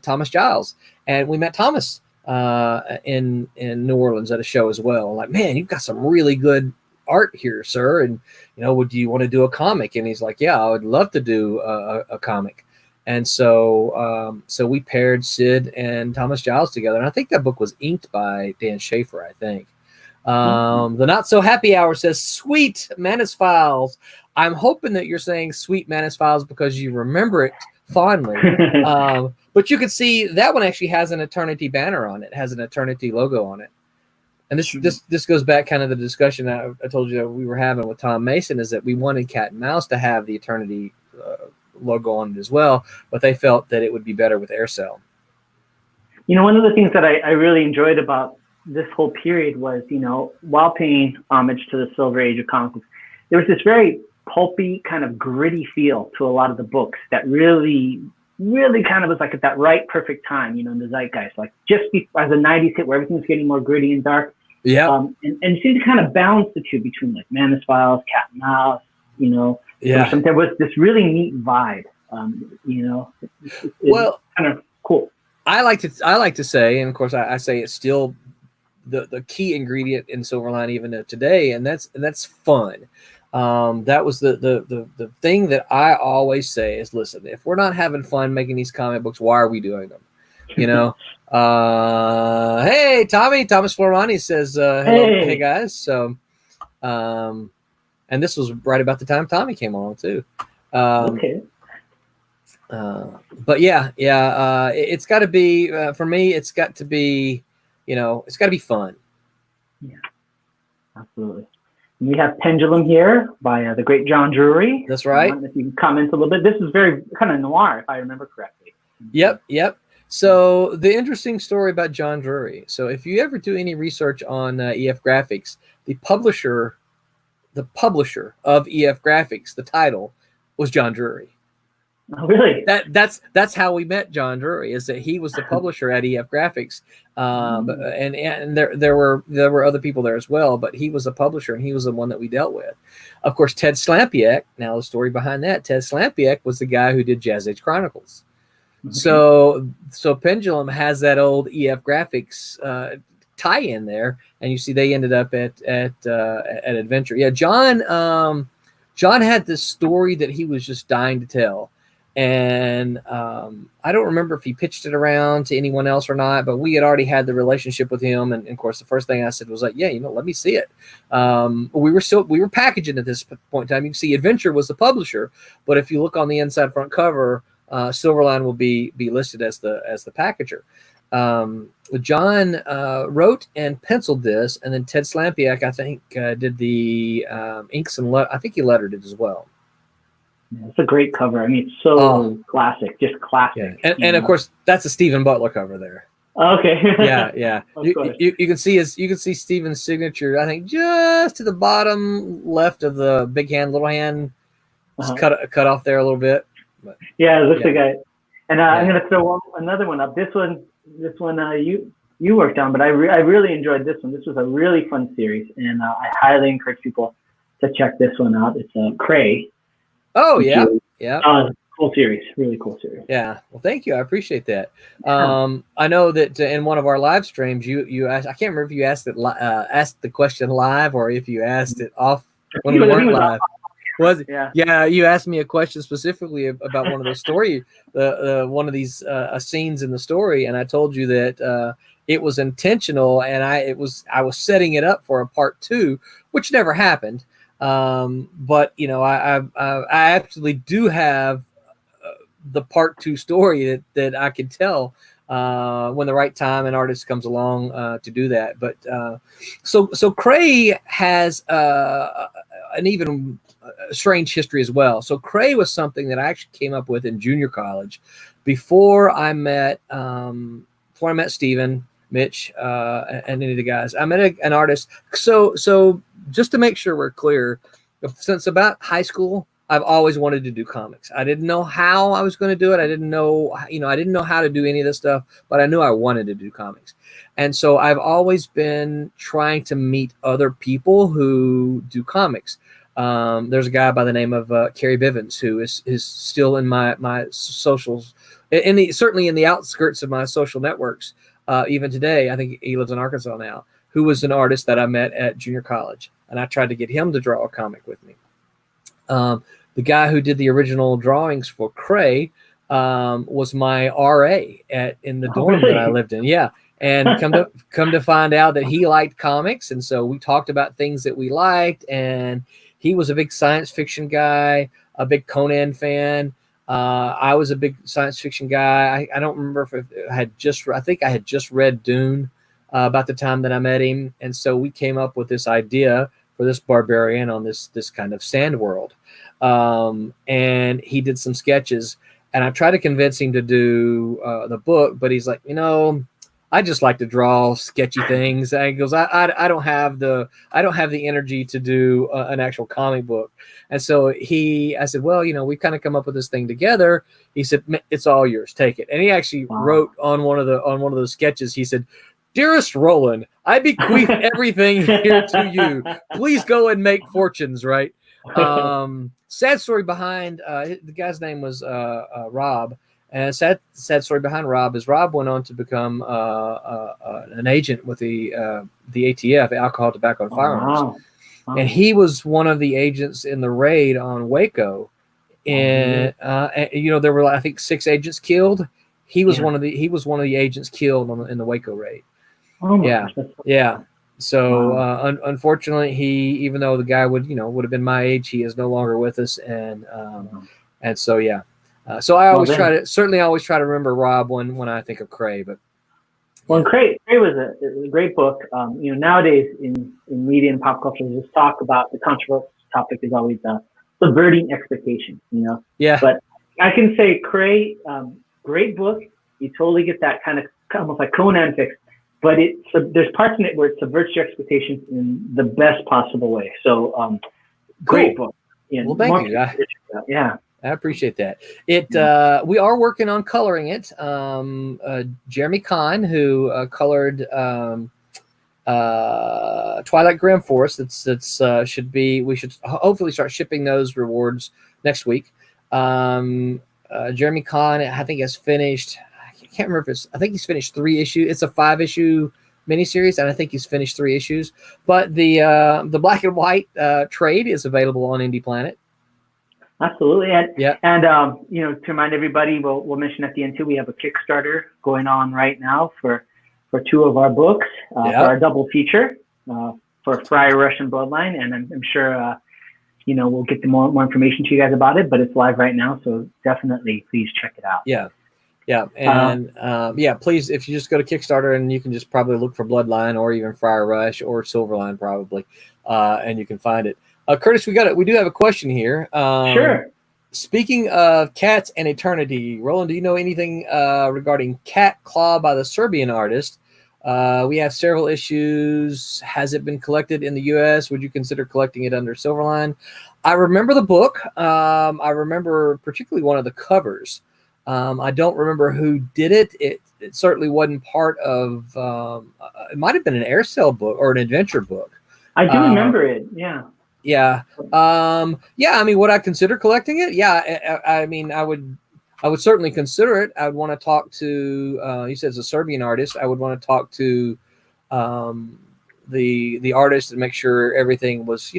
Speaker 1: Thomas Giles, and we met Thomas in New Orleans at a show as well. Like, man, you've got some really good art here, sir, and do you want to do a comic? And he's like, yeah, I would love to do a comic. And so we paired Sid and Thomas Giles together, and I think that book was inked by Dan Schaefer, I think. The Not So Happy Hour says, sweet Manus Files. I'm hoping that you're saying sweet Manus Files because you remember it fondly. But you can see that one actually has an Eternity banner on it, has an Eternity logo on it. And this goes back kind of the discussion I told you that we were having with Tom Mason, is that we wanted Cat and Mouse to have the Eternity logo on it as well, but they felt that it would be better with Aircell.
Speaker 2: One of the things that I really enjoyed about this whole period was, while paying homage to the Silver Age of comics, there was this very pulpy, kind of gritty feel to a lot of the books that really kind of was like at that right perfect time, in the zeitgeist, like just as the 90s hit where everything's getting more gritty and dark.
Speaker 1: Yeah.
Speaker 2: And it seemed to kind of balance the two between like Manus Files, Cat and Mouse,
Speaker 1: Yeah.
Speaker 2: There was this really neat vibe, well, kind of cool.
Speaker 1: I like to say, and of course I say it's still the key ingredient in Silverline even today, and that's fun. That was the thing that I always say is, listen, if we're not having fun making these comic books, why are we doing them? Hey, Thomas Florani says, hello, hey guys. So, and this was right about the time Tommy came along too.
Speaker 2: Okay.
Speaker 1: But it's got to be for me. It's got to be, it's got to be fun.
Speaker 2: Yeah, absolutely. And we have Pendulum here by the great John Drury.
Speaker 1: That's right.
Speaker 2: If you can comment a little bit, this is very kind of noir, if I remember correctly.
Speaker 1: Yep. So the interesting story about John Drury. So if you ever do any research on EF Graphics, the publisher of EF Graphics, the title was John Drury.
Speaker 2: Oh, really?
Speaker 1: That's how we met John Drury, is that he was the publisher at EF Graphics, and there were other people there as well, but he was a publisher and he was the one that we dealt with. Of course, Ted Slampiak. Now the story behind that: Ted Slampiak was the guy who did Jazz Age Chronicles. Okay. So Pendulum has that old EF Graphics tie in there, and you see they ended up at Adventure. Yeah, John had this story that he was just dying to tell. And I don't remember if he pitched it around to anyone else or not, but we had already had the relationship with him. And of course, the first thing I said was like, yeah, let me see it. We were packaging at this point in time. You can see Adventure was the publisher, but if you look on the inside front cover, Silverline will be listed as the packager. John wrote and penciled this, and then Ted Slampiak, I think, did the inks and I think he lettered it as well.
Speaker 2: It's a great cover. I mean, it's so classic, just classic.
Speaker 1: Yeah. And of course, that's a Stephen Butler cover there.
Speaker 2: Okay.
Speaker 1: Yeah. You can see Stephen's signature. I think just to the bottom left of the big hand, little hand, cut off there a little bit. But,
Speaker 2: yeah, it looks like and I'm going to throw another one up. This one you worked on, but I really enjoyed this one. This was a really fun series, and I highly encourage people to check this one out. It's Cray.
Speaker 1: Oh, yeah.
Speaker 2: Cool series. Really cool series.
Speaker 1: Yeah. Well, thank you. I appreciate that. I know that in one of our live streams, you asked, I can't remember if you asked the question live or if you asked it off when we weren't live. Was it? Yeah. You asked me a question specifically about one of the story, one of these scenes in the story, and I told you that it was intentional, and I was setting it up for a part 2, which never happened. But I absolutely do have the part 2 story that I could tell when the right time and artist comes along to do that. But so Cray has an even strange history as well. So Cray was something that I actually came up with in junior college, before I met Steven, Mitch, and any of the guys. I met an artist. So just to make sure we're clear, since about high school, I've always wanted to do comics. I didn't know how I was going to do it. I didn't know how to do any of this stuff, but I knew I wanted to do comics. And so I've always been trying to meet other people who do comics. There's a guy by the name of Cray Bivens, who is still in my socials, certainly in the outskirts of my social networks. Even today, I think he lives in Arkansas now, who was an artist that I met at junior college. And I tried to get him to draw a comic with me. The guy who did the original drawings for Cray was my RA in the dorm that I lived in. Yeah. And come to find out that he liked comics. And so we talked about things that we liked. And he was a big science fiction guy, a big Conan fan. I was a big science fiction guy. I don't remember if I think I had just read Dune about the time that I met him. And so we came up with this idea for this barbarian on this kind of sand world. And he did some sketches, and I tried to convince him to do the book, but he's like, I just like to draw sketchy things. And he goes, I don't have the energy to do an actual comic book. And so I said, well, we've kind of come up with this thing together. He said, it's all yours, take it. And he actually wrote on one of those sketches, he said, "Dearest Roland, I bequeath everything here to you. Please go and make fortunes," right? Sad story behind the guy's name was Rob. And sad story behind Rob is Rob went on to become an agent with the ATF, Alcohol, Tobacco, and Firearms. Wow. And he was one of the agents in the raid on Waco. And there were, I think, 6 agents killed. He was one of the agents killed in the Waco raid. Oh my gosh, yeah. So unfortunately, even though the guy would have been my age, he is no longer with us. And so yeah. So I always try to remember Rob when I think of Cray. But
Speaker 2: Cray was a great book. Nowadays in media and pop culture, there's talk about the controversial topic is always subverting expectations.
Speaker 1: Yeah.
Speaker 2: But I can say Cray, great book. You totally get that kind of almost like Conan fix. But there's parts in it where it subverts your expectations in the best possible way. So great book.
Speaker 1: Well, thank you.
Speaker 2: Yeah.
Speaker 1: I appreciate that. We are working on coloring it. Jeremy Kahn, who colored Twilight Grim Force, we should hopefully start shipping those rewards next week. Jeremy Kahn, I think, has finished. I can't remember I think he's finished 3 issues. It's a 5-issue miniseries, and I think he's finished 3 issues. But the black and white trade is available on Indie Planet.
Speaker 2: Absolutely, and to remind everybody, we'll mention at the end too, we have a Kickstarter going on right now for 2 of our books for our double feature for Friar Russian Bloodline, and I'm sure we'll get more information to you guys about it, but it's live right now, so definitely please check it out.
Speaker 1: Yeah, and please, if you just go to Kickstarter, and you can just probably look for Bloodline or even Friar Rush or Silverline probably, and you can find it. Kurtis, we do have a question here.
Speaker 2: Sure.
Speaker 1: Speaking of Cats and Eternity, Roland, do you know anything regarding Cat Claw by the Serbian artist? We have several issues. Has it been collected in the U.S.? Would you consider collecting it under Silverline? I remember the book. I remember particularly one of the covers. I don't remember who did it. It certainly wasn't part of. It might have been an Aircell book or an adventure book.
Speaker 2: I do remember it. Yeah.
Speaker 1: Yeah. I mean, would I consider collecting it? Yeah. I mean, I would certainly consider it. I would want to talk to, you said it's a Serbian artist. I would want to talk to, the artist and make sure everything was,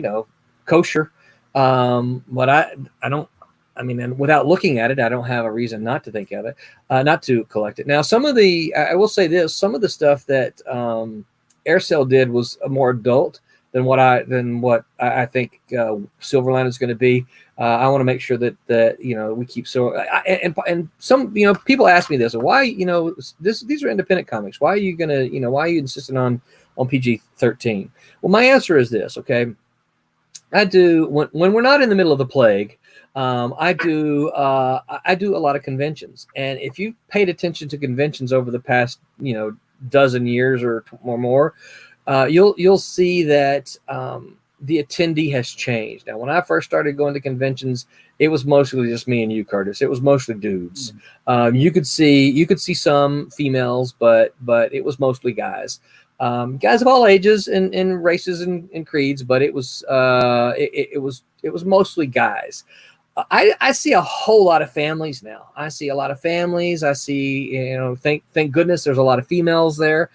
Speaker 1: kosher. But I don't, and without looking at it, I don't have a reason not to think of it, not to collect it. Now, I will say this, some of the stuff that, Aircell did was more adult than what I think Silverline is going to be. I want to make sure that we keep and some people ask me this, why these are independent comics, why are you insisting on PG-13? Well, my answer is this, okay. I do when we're not in the middle of the plague. I do a lot of conventions, and if you've paid attention to conventions over the past dozen years or more, you'll see that the attendee has changed. Now, when I first started going to conventions, it was mostly just me and you, Kurtis. It was mostly dudes. You could see some females, but it was mostly guys. Guys of all ages and races and creeds, but it was mostly guys. I see a whole lot of families now. I see a lot of families. I see, thank goodness there's a lot of females there.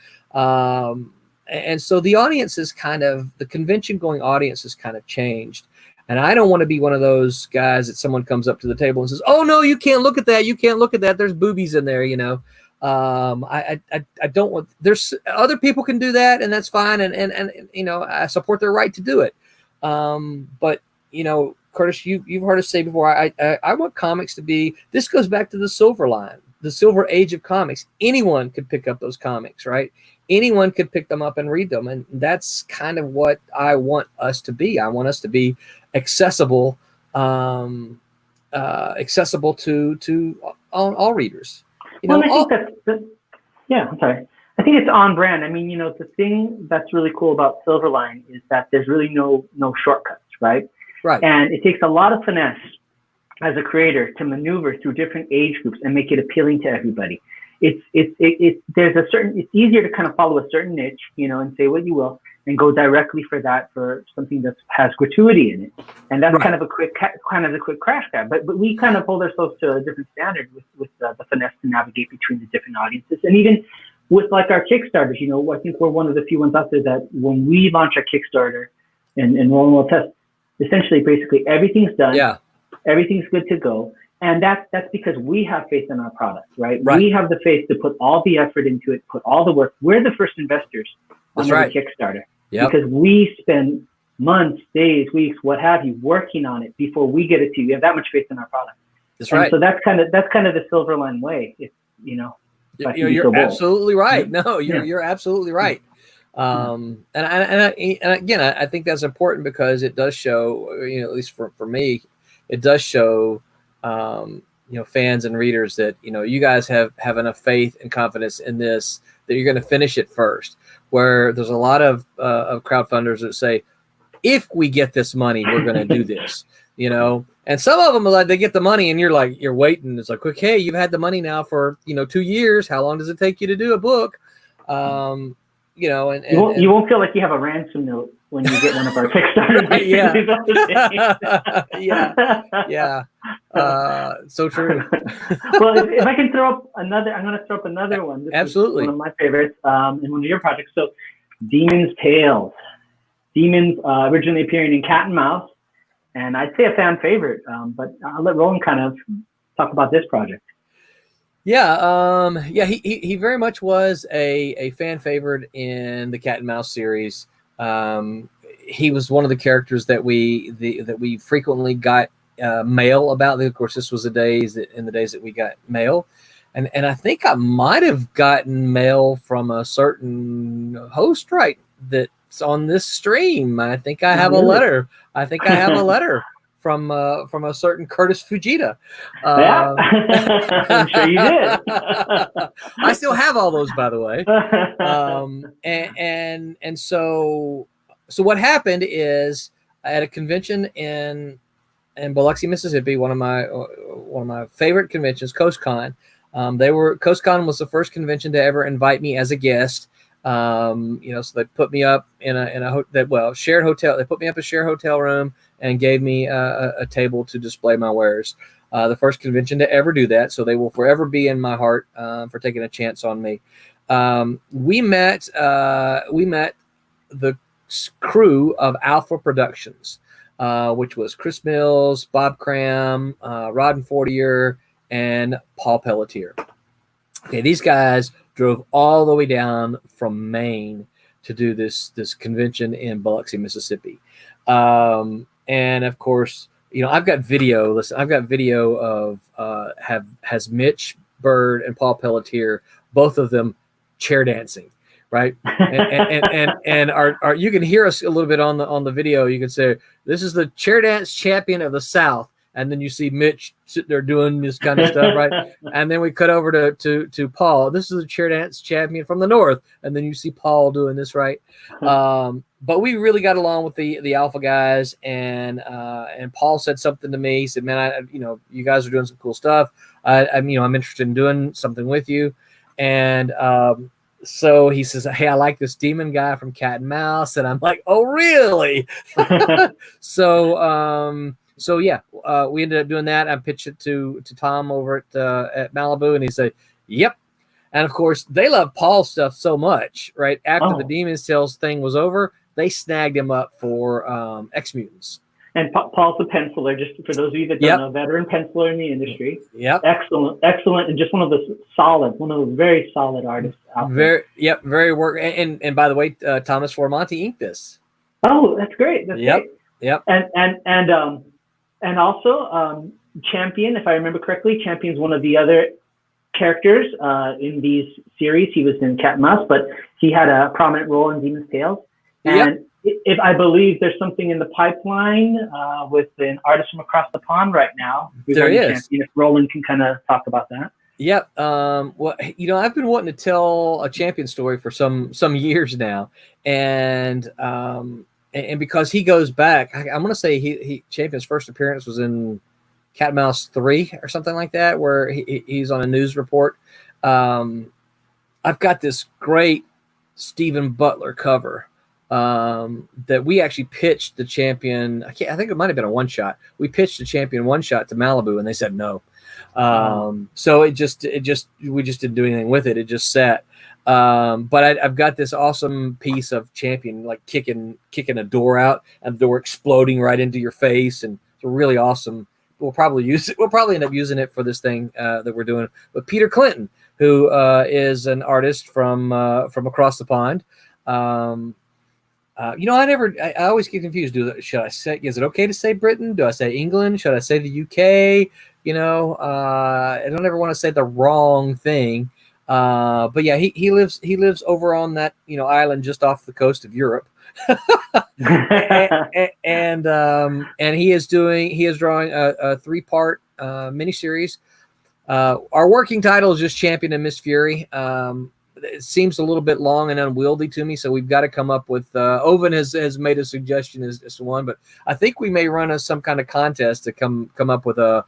Speaker 1: And so the convention going audience has kind of changed. And I don't want to be one of those guys that someone comes up to the table and says, "Oh no, you can't look at that. You can't look at that. There's boobies in there." I don't want. There's other people can do that, and that's fine. And I support their right to do it. But Kurtis, you've heard us say before. I want comics to be. This goes back to the Silverline, the Silver Age of comics. Anyone could pick up those comics, right? Anyone could pick them up and read them, and that's kind of what I want us to be. I want us to be accessible, accessible to all readers.
Speaker 2: I think I'm sorry. I think it's on brand. I mean, the thing that's really cool about Silverline is that there's really no shortcuts, right?
Speaker 1: Right.
Speaker 2: And it takes a lot of finesse as a creator to maneuver through different age groups and make it appealing to everybody. It's easier to kind of follow a certain niche, and say what you will, and go directly for something that has gratuity in it, and that's kind of a quick crash grab. But we kind of hold ourselves to a different standard with the finesse to navigate between the different audiences, and even with like our Kickstarters. I think we're one of the few ones out there that when we launch our Kickstarter, and Roland will test, essentially basically everything's done, everything's good to go. And that's because we have faith in our product, right? We have the faith to put all the effort into it, put all the work. We're the first investors on every Kickstarter because we spend months, days, weeks, what have you, working on it before we get it to you. We have that much faith in our product.
Speaker 1: That's right.
Speaker 2: So that's kind of the Silverline way.
Speaker 1: You're absolutely right. No, you're absolutely right. And again, I think that's important because it does show, at least for me, it does show. Fans and readers that you guys have enough faith and confidence in this that you're going to finish it first. Where there's a lot of crowdfunders that say, if we get this money, we're going to do this. And some of them are like, they get the money and you're waiting. It's like, okay, you've had the money now for 2 years. How long does it take you to do a book? And you
Speaker 2: won't feel like you have a ransom note when you get one of our Kickstarter.
Speaker 1: So true.
Speaker 2: Well, if I can throw up another, I'm going to throw up another one. This
Speaker 1: Absolutely.
Speaker 2: is one of my favorites in one of your projects. So, Demon's Tales. Demons originally appearing in Cat and Mouse, and I'd say a fan favorite. But I'll let Roland kind of talk about this project.
Speaker 1: He very much was a fan favorite in the Cat and Mouse series. He was one of the characters that we frequently got mail about. Of course, this was in the days that we got mail, and I think I might have gotten mail from a certain host that's on this stream. I think I have a letter. From a certain Kurtis Fujita.
Speaker 2: I'm sure you did.
Speaker 1: I still have all those, by the way. And so what happened is at a convention in Biloxi, Mississippi, one of my favorite conventions, CoastCon. CoastCon was the first convention to ever invite me as a guest. So they put me up in a shared hotel. They put me up in a shared hotel room and gave me a table to display my wares. The first convention to ever do that. So they will forever be in my heart for taking a chance on me. We met the crew of Alpha Productions, which was Chris Mills, Bob Cram, Rod and Fortier, and Paul Pelletier. Okay, these guys drove all the way down from Maine to do this convention in Biloxi, Mississippi. And of course, I've got video. Listen, I've got video of has Mitch Bird and Paul Pelletier, both of them chair dancing, right? And our you can hear us a little bit on the video. You can say, "This is the chair dance champion of the South," and then you see Mitch sitting there doing this kind of stuff, right? And then we cut over to Paul. This is the chair dance champion from the North, and then you see Paul doing this, right? But we really got along with the Alpha guys, and Paul said something to me. He said, "Man, you guys are doing some cool stuff. I'm interested in doing something with you," and so he says, "Hey, I like this demon guy from Cat and Mouse," and I'm like, "Oh, really?" So yeah, we ended up doing that. I pitched it to Tom over at Malibu, and he said, "Yep." And of course, they love Paul's stuff so much, right? After the Demon's Tales thing was over, they snagged him up for X Mutants.
Speaker 2: And Paul's a penciler, just for those of you that don't know, veteran penciler in the industry.
Speaker 1: Yep.
Speaker 2: Excellent, and just one of the very solid artists out
Speaker 1: there. Very work. And by the way, Thomas Formonti inked this.
Speaker 2: Oh, that's great. That's great.
Speaker 1: Yep.
Speaker 2: And also Champion, if I remember correctly, Champion's one of the other characters in these series. He was in Cat and Mouse, but he had a prominent role in Demon's Tales. And if I believe there's something in the pipeline with an artist from across the pond right now.
Speaker 1: There is.
Speaker 2: Champion, if Roland can kind of talk about that.
Speaker 1: Yep. Well, I've been wanting to tell a Champion story for some years now, and because he goes back, I'm going to say he Champion's first appearance was in Cat and Mouse 3 or something like that, where he's on a news report. I've got this great Stephen Butler cover that we actually pitched the Champion. I think it might have been a one shot. We pitched the Champion one shot to Malibu, and they said no. So we just didn't do anything with it. It just sat. But I've got this awesome piece of Champion, like kicking a door out, and the door exploding right into your face, and it's really awesome. We'll probably use it. We'll probably end up using it for this thing that we're doing with Peter Clinton, who is an artist from across the pond. I always get confused. Should I say? Is it okay to say Britain? Do I say England? Should I say the UK? I don't ever want to say the wrong thing. But yeah, he lives over on that island just off the coast of Europe. and he is drawing a 3-part miniseries. Our working title is just Champion and Miss Fury. It seems a little bit long and unwieldy to me, so we've got to come up with. Oven has made a suggestion as to one, but I think we may run some kind of contest to come up with a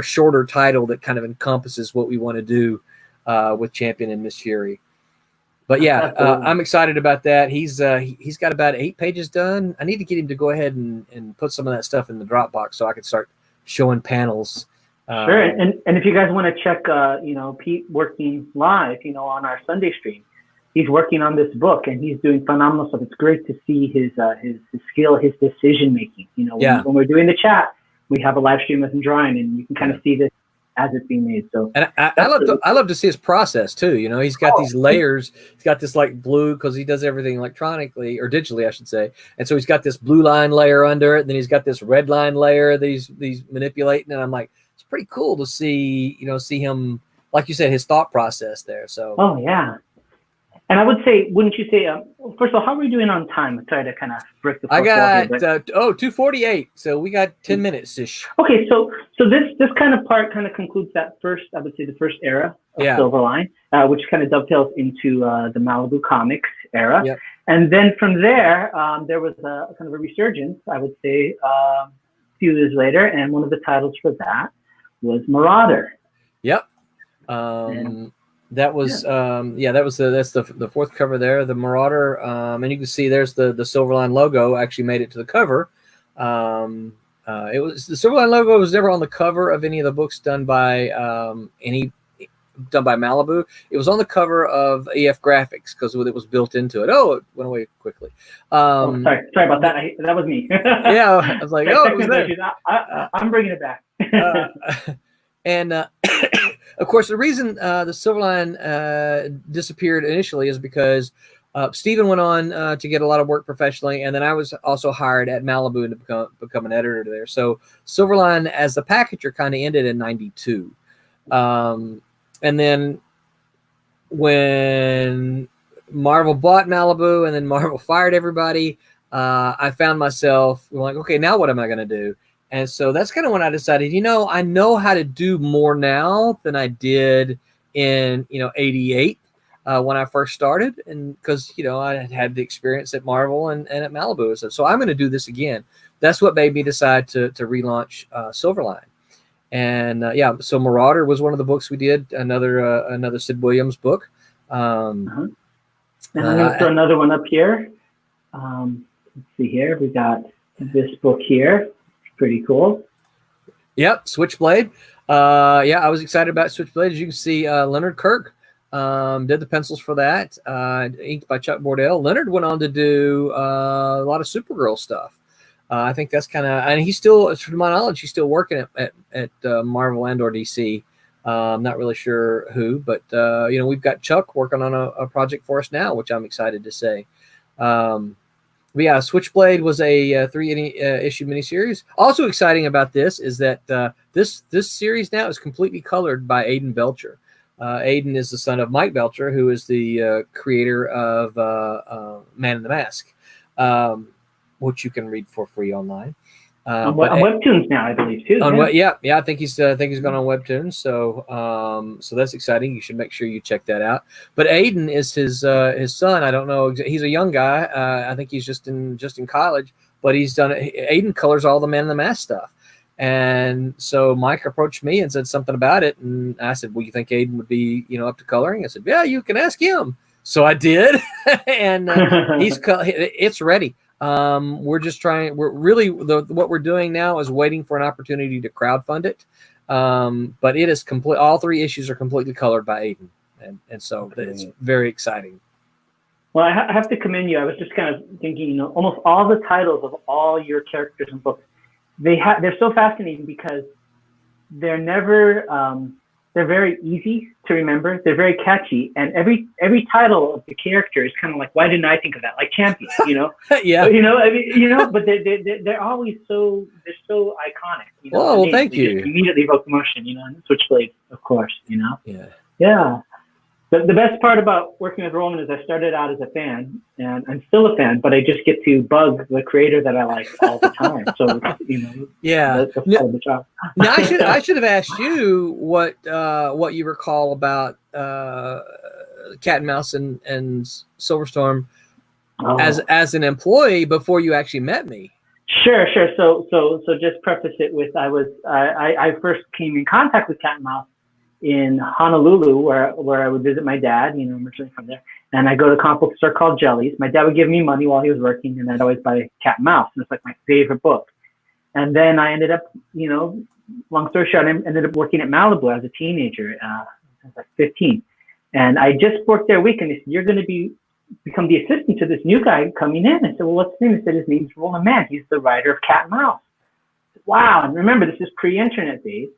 Speaker 1: shorter title that kind of encompasses what we want to do with Champion and Miss Fury. But yeah, I'm excited about that. He's got about 8 pages done. I need to get him to go ahead and put some of that stuff in the Dropbox so I can start showing panels.
Speaker 2: Sure, and if you guys want to check, Pete working live, on our Sunday stream, he's working on this book and he's doing phenomenal stuff. It's great to see his skill, his decision making. When we're doing the chat, we have a live stream of him drawing, and you can kind of see this as it's being made. So, and I love to see his process too. He's got these layers. He's got this like blue, because he does everything electronically or digitally, I should say. And so he's got this blue line layer under it. And then he's got this red line layer that he's manipulating. And I'm like, it's pretty cool to see him, like you said, his thought process there. So. Oh yeah. And I would say, wouldn't you say, first of all, how are we doing on time? I'm trying to kind of break the. I got
Speaker 1: 2:48, so we got 10 minutes ish.
Speaker 2: Okay, so this kind of part kind of concludes that first, I would say, the first era of Silverline, which kind of dovetails into the Malibu Comics era. Yep. And then from there, there was a kind of a resurgence, I would say, a few years later, and one of the titles for that was Marauder.
Speaker 1: Yep. That was that's the fourth cover there, the Marauder, and you can see there's the Silverline logo actually made it to the cover. It was the Silverline logo was never on the cover of any of the books done by Malibu. It was on the cover of EF Graphics because it was built into it. Oh, it went away quickly.
Speaker 2: Sorry about that. That was me.
Speaker 1: Yeah, I was like, oh, it was there.
Speaker 2: I'm bringing it back.
Speaker 1: Of course, the reason the Silverline disappeared initially is because Stephen went on to get a lot of work professionally, and then I was also hired at Malibu to become an editor there. So Silverline, as the packager, kind of ended in '92, and then when Marvel bought Malibu, and then Marvel fired everybody. I found myself like, okay, now what am I going to do? And so that's kind of when I decided, I know how to do more now than I did in, '88 when I first started. And because, I had the experience at Marvel and at Malibu. So I'm going to do this again. That's what made me decide to relaunch Silverline. And so Marauder was one of the books we did, another Sid Williams book.
Speaker 2: And I'm going to throw another one up here. Let's see here. We got this book here. Pretty cool.
Speaker 1: Yep, Switchblade. I was excited about Switchblade. As you can see, Leonard Kirk did the pencils for that, inked by Chuck Bordell. Leonard went on to do a lot of Supergirl stuff. I think that's kind of, and he's still, to my knowledge, he's still working at Marvel and or DC. I'm not really sure who, but we've got Chuck working on a project for us now, which I'm excited to say. But yeah, Switchblade was a 3-issue miniseries. Also exciting about this is that this series now is completely colored by Aidan Belcher. Aidan is the son of Mike Belcher, who is the creator of Man in the Mask, which you can read for free online.
Speaker 2: On Webtoons now, I believe too.
Speaker 1: I think he's gone on Webtoons. So that's exciting. You should make sure you check that out. But Aiden is his son. I don't know. He's a young guy. I think he's just in college. But he's done it. Aiden colors all the Man in the Mask stuff. And so Mike approached me and said something about it, and I said, "Well, you think Aiden would be up to coloring?" I said, "Yeah, you can ask him." So I did, and it's ready. We're just trying. We're really what we're doing now is waiting for an opportunity to crowdfund it. But it is complete. All 3 issues are completely colored by Aiden, and so it's very exciting.
Speaker 2: Well, I have to commend you. I was just kind of thinking, almost all the titles of all your characters and books, they're so fascinating because they're never. They're very easy to remember. They're very catchy, and every title of the character is kind of like, why didn't I think of that? Like Champion,
Speaker 1: Yeah.
Speaker 2: But they're always so iconic.
Speaker 1: Well, thank you.
Speaker 2: Immediately evoke emotion, and Switchblade, of course,
Speaker 1: Yeah.
Speaker 2: The best part about working with Roland is I started out as a fan, and I'm still a fan, but I just get to bug the creator that I like all the time. So,
Speaker 1: yeah.
Speaker 2: That's part of the job.
Speaker 1: Now, I should have asked you what you recall about Cat and Mouse and Silverstorm as an employee before you actually met me.
Speaker 2: Sure. So just preface it with I first came in contact with Cat and Mouse in Honolulu, where I would visit my dad. I'm originally from there, and I go to a comic book store called Jellies. My dad would give me money while he was working, and I'd always buy Cat and Mouse, and it's like my favorite book. And then I ended up, long story short, I ended up working at Malibu as a teenager. I was like 15, and I just worked there a week, and they said, "You're going to become the assistant to this new guy coming in." I said, "Well, what's his name?" He said, "His name's Roland Mann. He's the writer of Cat and Mouse." I said, wow! And remember, this is pre-internet days.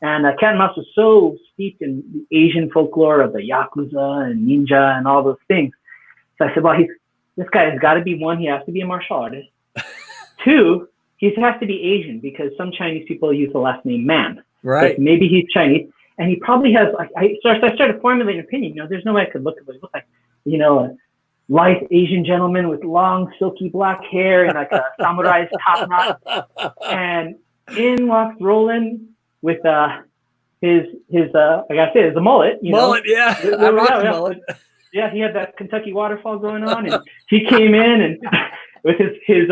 Speaker 2: And Cat and Mouse was so steeped in the Asian folklore of the Yakuza and ninja and all those things. So I said, well, this guy has got to be, one, he has to be a martial artist. 2, he has to be Asian because some Chinese people use the last name Mann.
Speaker 1: Right.
Speaker 2: But maybe he's Chinese. And he probably has, so I started formulating an opinion. There's no way I could look at what he looked like. A lithe Asian gentleman with long, silky black hair and like a samurai's top knot. And in walks Roland with his like I said, it's a mullet.
Speaker 1: Mullet, yeah. I rock the mullet.
Speaker 2: Yeah, he had that Kentucky waterfall going on, and he came in and with his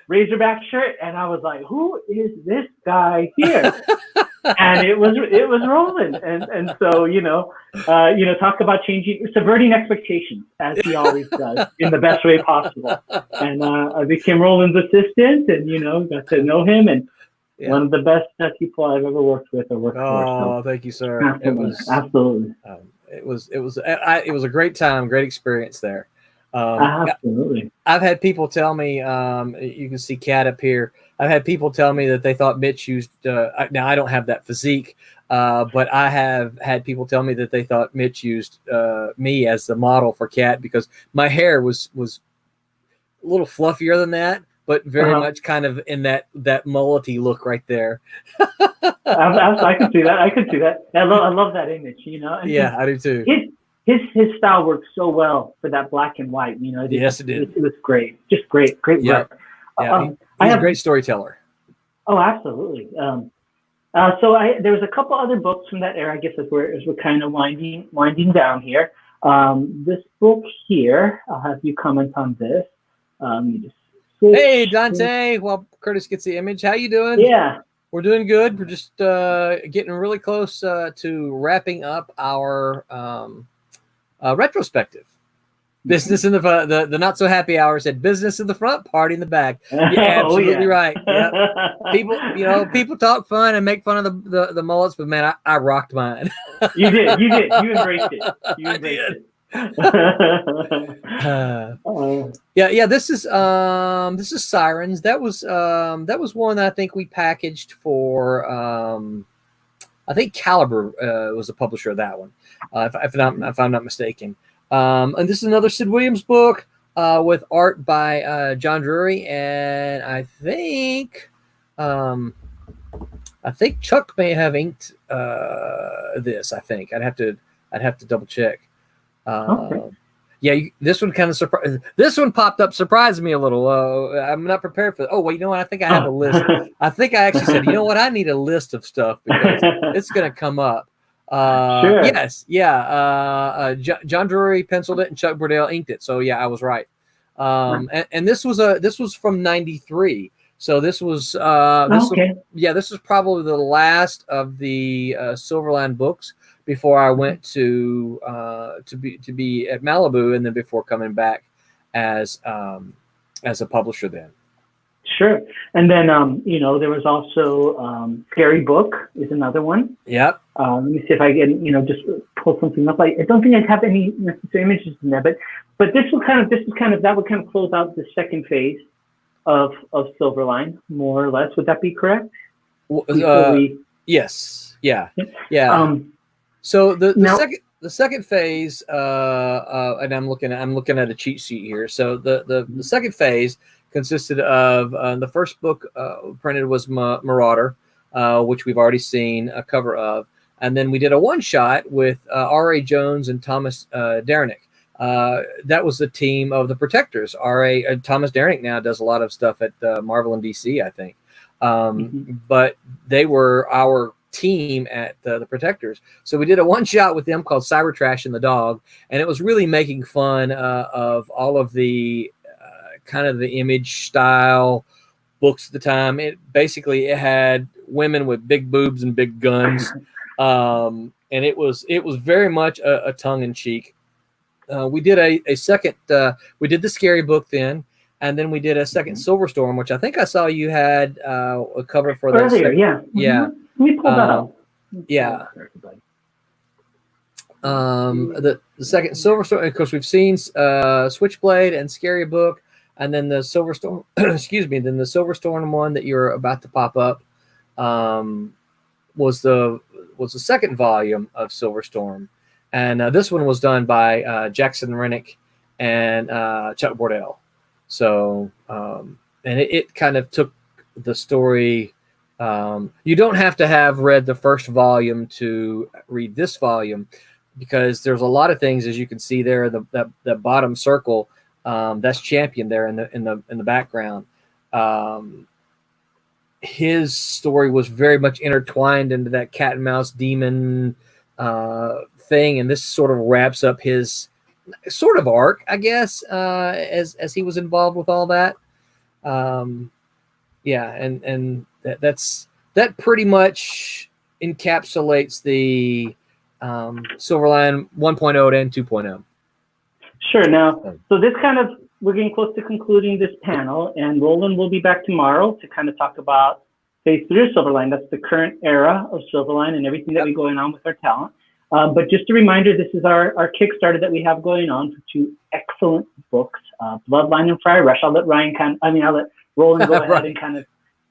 Speaker 2: Razorback shirt, and I was like, who is this guy here? And it was Roland, and so talk about subverting expectations as he always does in the best way possible. And I became Roland's assistant, and got to know him, and one of the best people I've ever worked with or worked for.
Speaker 1: Oh, thank you, sir.
Speaker 2: Absolutely.
Speaker 1: It was a great time, great experience there.
Speaker 2: Absolutely.
Speaker 1: I've had people tell me, you can see Cat up here. I've had people tell me that they thought Mitch used, now I don't have that physique, but I have had people tell me that they thought Mitch used me as the model for Cat because my hair was a little fluffier than that, but very much kind of in that mullety look right there.
Speaker 2: I can see that. I love that image, And
Speaker 1: yeah, I do too.
Speaker 2: his style worked so well for that black and white. You know,
Speaker 1: Yes, it did.
Speaker 2: It was great, just great
Speaker 1: Yep.
Speaker 2: work.
Speaker 1: Yeah, he's a great storyteller.
Speaker 2: Oh, absolutely. So there was a couple other books from that era, I guess, as we're kind of winding down here. This book here, I'll have you comment on this. You just
Speaker 1: hey, Dante. Well, Kurtis gets the image. How you doing?
Speaker 2: Yeah.
Speaker 1: We're doing good. We're just getting really close to wrapping up our retrospective. Business in the not so happy hour said business in the front, party in the back. Yeah, absolutely right. Yep. People talk fun and make fun of the mullets, but man, I rocked mine.
Speaker 2: You did. You embraced it. You embraced it.
Speaker 1: Yeah. This is Sirens. That was one that I think we packaged for. I think Caliber was the publisher of that one, if I'm not mistaken. And this is another Sid Williams book with art by John Drury, and I think Chuck may have inked this. I think I'd have to double check.
Speaker 2: Okay.
Speaker 1: Yeah, this one kind of surprised. This one popped up, surprised me a little. I'm not prepared for. Oh, well, you know what? I think I have a list. I think I actually said, you know what? I need a list of stuff because it's going to come up.
Speaker 2: Sure.
Speaker 1: Yes, yeah. John Drury penciled it and Chuck Burdell inked it. So yeah, I was right. And this was from '93. So this was this was probably the last of the Silverline books before I went to be at Malibu, and then before coming back as a publisher then.
Speaker 2: Sure. And then, there was also Scary Book is another one.
Speaker 1: Yep.
Speaker 2: Let me see if I can, just pull something up. I don't think I have any necessary images in there, but that would kind of close out the second phase of Silverline, more or less. Would that be correct?
Speaker 1: Yes. Yeah. Yeah. So the second phase, and I'm looking at a cheat sheet here. So the second phase consisted of the first book printed was Marauder, which we've already seen a cover of, and then we did a one-shot with R.A. Jones and Thomas Derenick. That was the team of the Protectors. Thomas Derenick now does a lot of stuff at Marvel and DC, I think, but they were our team at the Protectors. So we did a one-shot with them called Cyber Trash and the Dog, and it was really making fun of all of the kind of the image style books at the time. It had women with big boobs and big guns, and it was very much a tongue-in-cheek. We did a second. We did the Scary Book then, and then we did a second Silver Storm, which I think I saw you had a cover for that
Speaker 2: earlier. Yeah. Let me pull that up.
Speaker 1: Yeah. The second Silver Storm. Of course, we've seen Switchblade and Scary Book. And then the Silver Storm, then the Silver Storm one that you're about to pop up was the second volume of Silver Storm, and this one was done by Jackson Rennick and Chuck Bordell. So and it kind of took the story. You don't have to have read the first volume to read this volume, because there's a lot of things, as you can see there, the bottom circle. That's Champion there in the background. His story was very much intertwined into that cat and mouse demon thing, and this sort of wraps up his sort of arc, I guess, as he was involved with all that. And that pretty much encapsulates the Silverline 1.0 and 2.0.
Speaker 2: Sure. Now, so we're getting close to concluding this panel, and Roland will be back tomorrow to kind of talk about phase 3 of Silverline. That's the current era of Silverline and everything that we're going on with our talent. But just a reminder, this is our Kickstarter that we have going on for 2 excellent books, Bloodline and Fire Rush. I'll let Roland go ahead and kind of.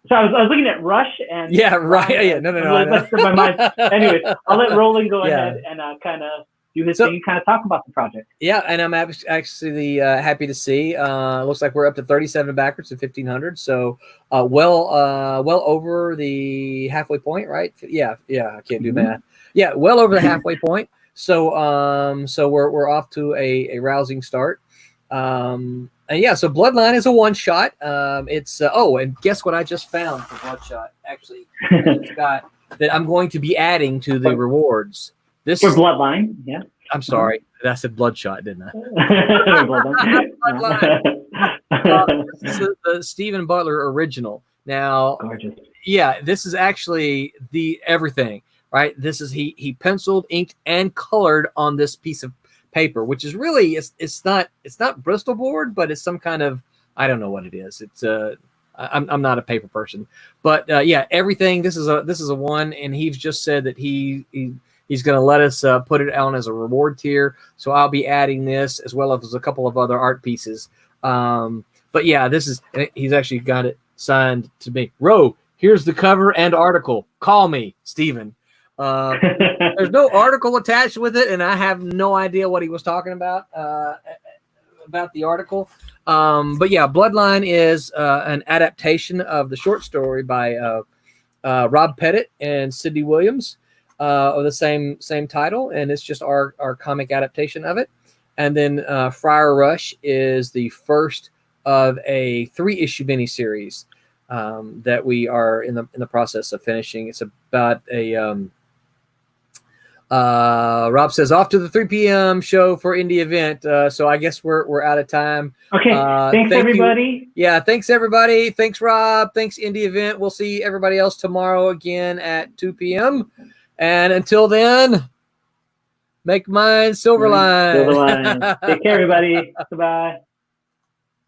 Speaker 2: So I was looking at Rush and. Yeah, right. Yeah, no. My mind. Anyways, I'll let Roland go ahead and kind of do his thing, kind of talk about the project.
Speaker 1: Yeah, and I'm actually happy to see. Looks like we're up to 37 backers at 1,500, so well over the halfway point, right? Yeah. I can't do math. Yeah, well over the halfway point. So so we're off to a rousing start. And yeah, so Bloodline is a one shot. It's oh, and guess what I just found for Bloodshot? Actually, it's got that I'm going to be adding to the rewards. This
Speaker 2: For
Speaker 1: is
Speaker 2: Bloodline, yeah.
Speaker 1: I'm sorry, I said Bloodshot, didn't I?
Speaker 2: Bloodline.
Speaker 1: This is the Stephen Butler original. Now,
Speaker 2: Gorgeous.
Speaker 1: yeah, this is actually the everything, right? This is he penciled, inked, and colored on this piece of paper, which is really it's not Bristol board, but it's some kind of, I don't know what it is. It's I'm not a paper person, but yeah, everything. This is a one, and he's just said that he's going to let us put it on as a reward tier. So I'll be adding this as well as a couple of other art pieces. But yeah, this is, he's actually got it signed to me. Ro, here's the cover and article. Call me, Stephen. There's no article attached with it, and I have no idea what he was talking about the article. But yeah, Bloodline is an adaptation of the short story by Rob Pettit and Sidney Williams of the same title, and it's just our comic adaptation of it. And then Friar Rush is the first of a 3-issue miniseries that we are in the process of finishing. It's about a Rob says off to the 3 p.m. show for iNDEEvent. So I guess we're out of time.
Speaker 2: Okay. Thanks everybody.
Speaker 1: Yeah, thanks everybody. Thanks Rob. Thanks iNDEEvent. We'll see everybody else tomorrow again at 2 p.m. And until then, make mine Silverline.
Speaker 2: Silverline. Take care, everybody. Goodbye.